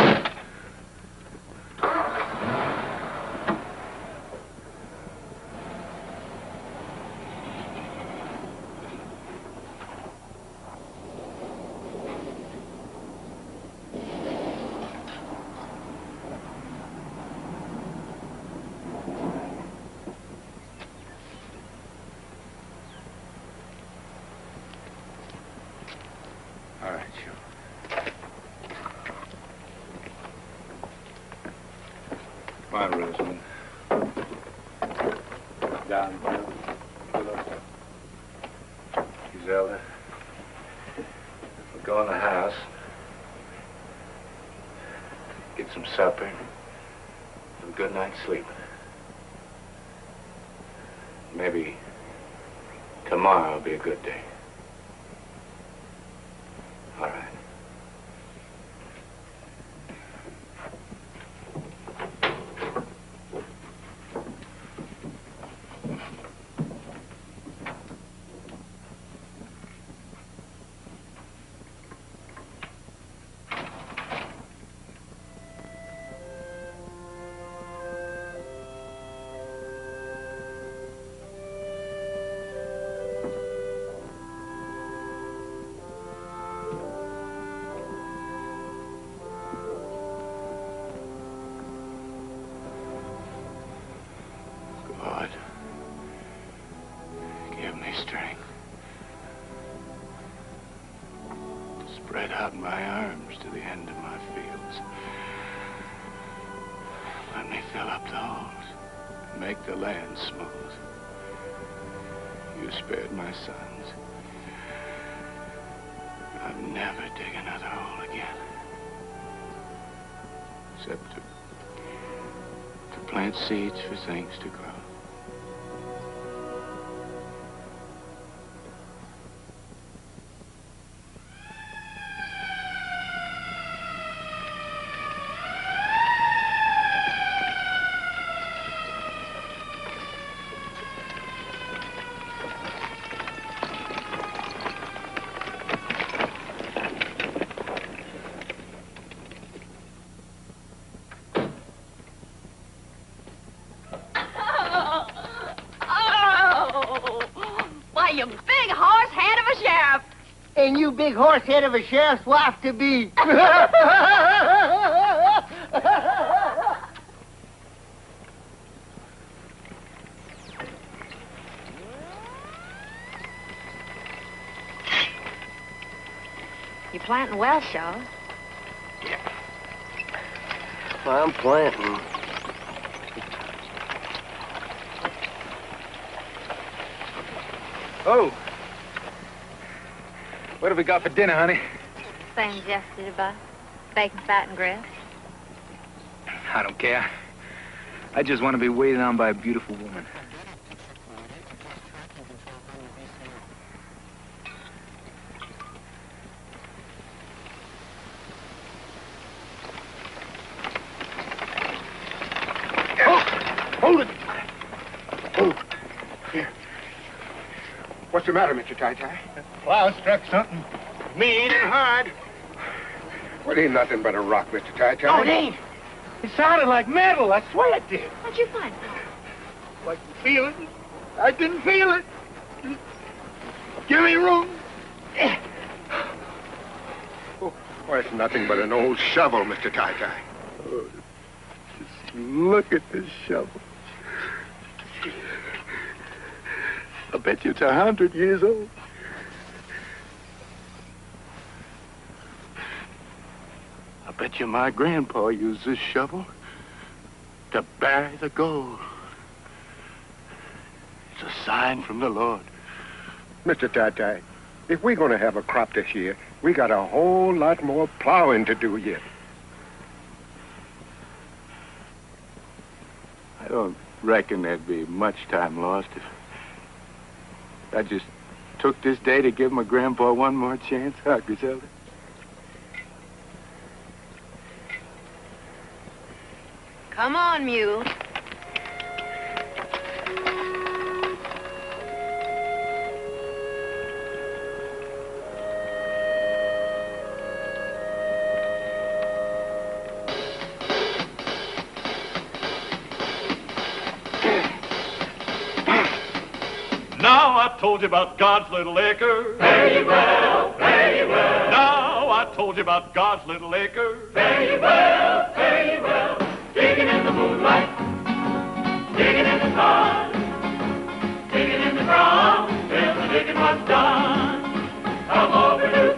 All right, sure. Come on, Rosamond. Down, Griselda. We'll go in the house. Get some supper. Have a good night's sleep. Maybe tomorrow will be a good day. All right. God, give me strength to spread out my arms to the end of my fields. Let me fill up the holes, make the land smooth. You spared my sons. I'll never dig another hole again, except to plant seeds for things to grow. You big horse head of a sheriff. And you big horse head of a sheriff's wife to be. You planting well, Shaw. Yeah. Well, I'm planting. Oh. What have we got for dinner, honey? Same as yesterday, boss. Bacon, fat, and grits. I don't care. I just want to be waited on by a beautiful woman. Hold it! Oh, here. What's the matter, Mr. Ty-Ty? Plow struck something mean and hard. Well, it ain't nothing but a rock, Mr. Ty-Ty. No, it ain't. It sounded like metal. I swear it did. What'd you find? I can feel it. I can feel it. Give me room. Oh, well, it's nothing but an old shovel, Mr. Ty-Ty. Oh, just look at this shovel. I bet you it's 100 years old. I bet you my grandpa used this shovel to bury the gold. It's a sign from the Lord. Mr. Ty-Ty, if we're going to have a crop this year, we got a whole lot more plowing to do yet. I don't reckon there'd be much time lost if I just took this day to give my grandpa one more chance, huh, Griselda? Come on, Mule. Now I told you about God's little acre. Very well, very well. Now I told you about God's little acre. Very well, very well. Digging in the moonlight, digging in the sun, digging in the ground till the digging was done. Come over to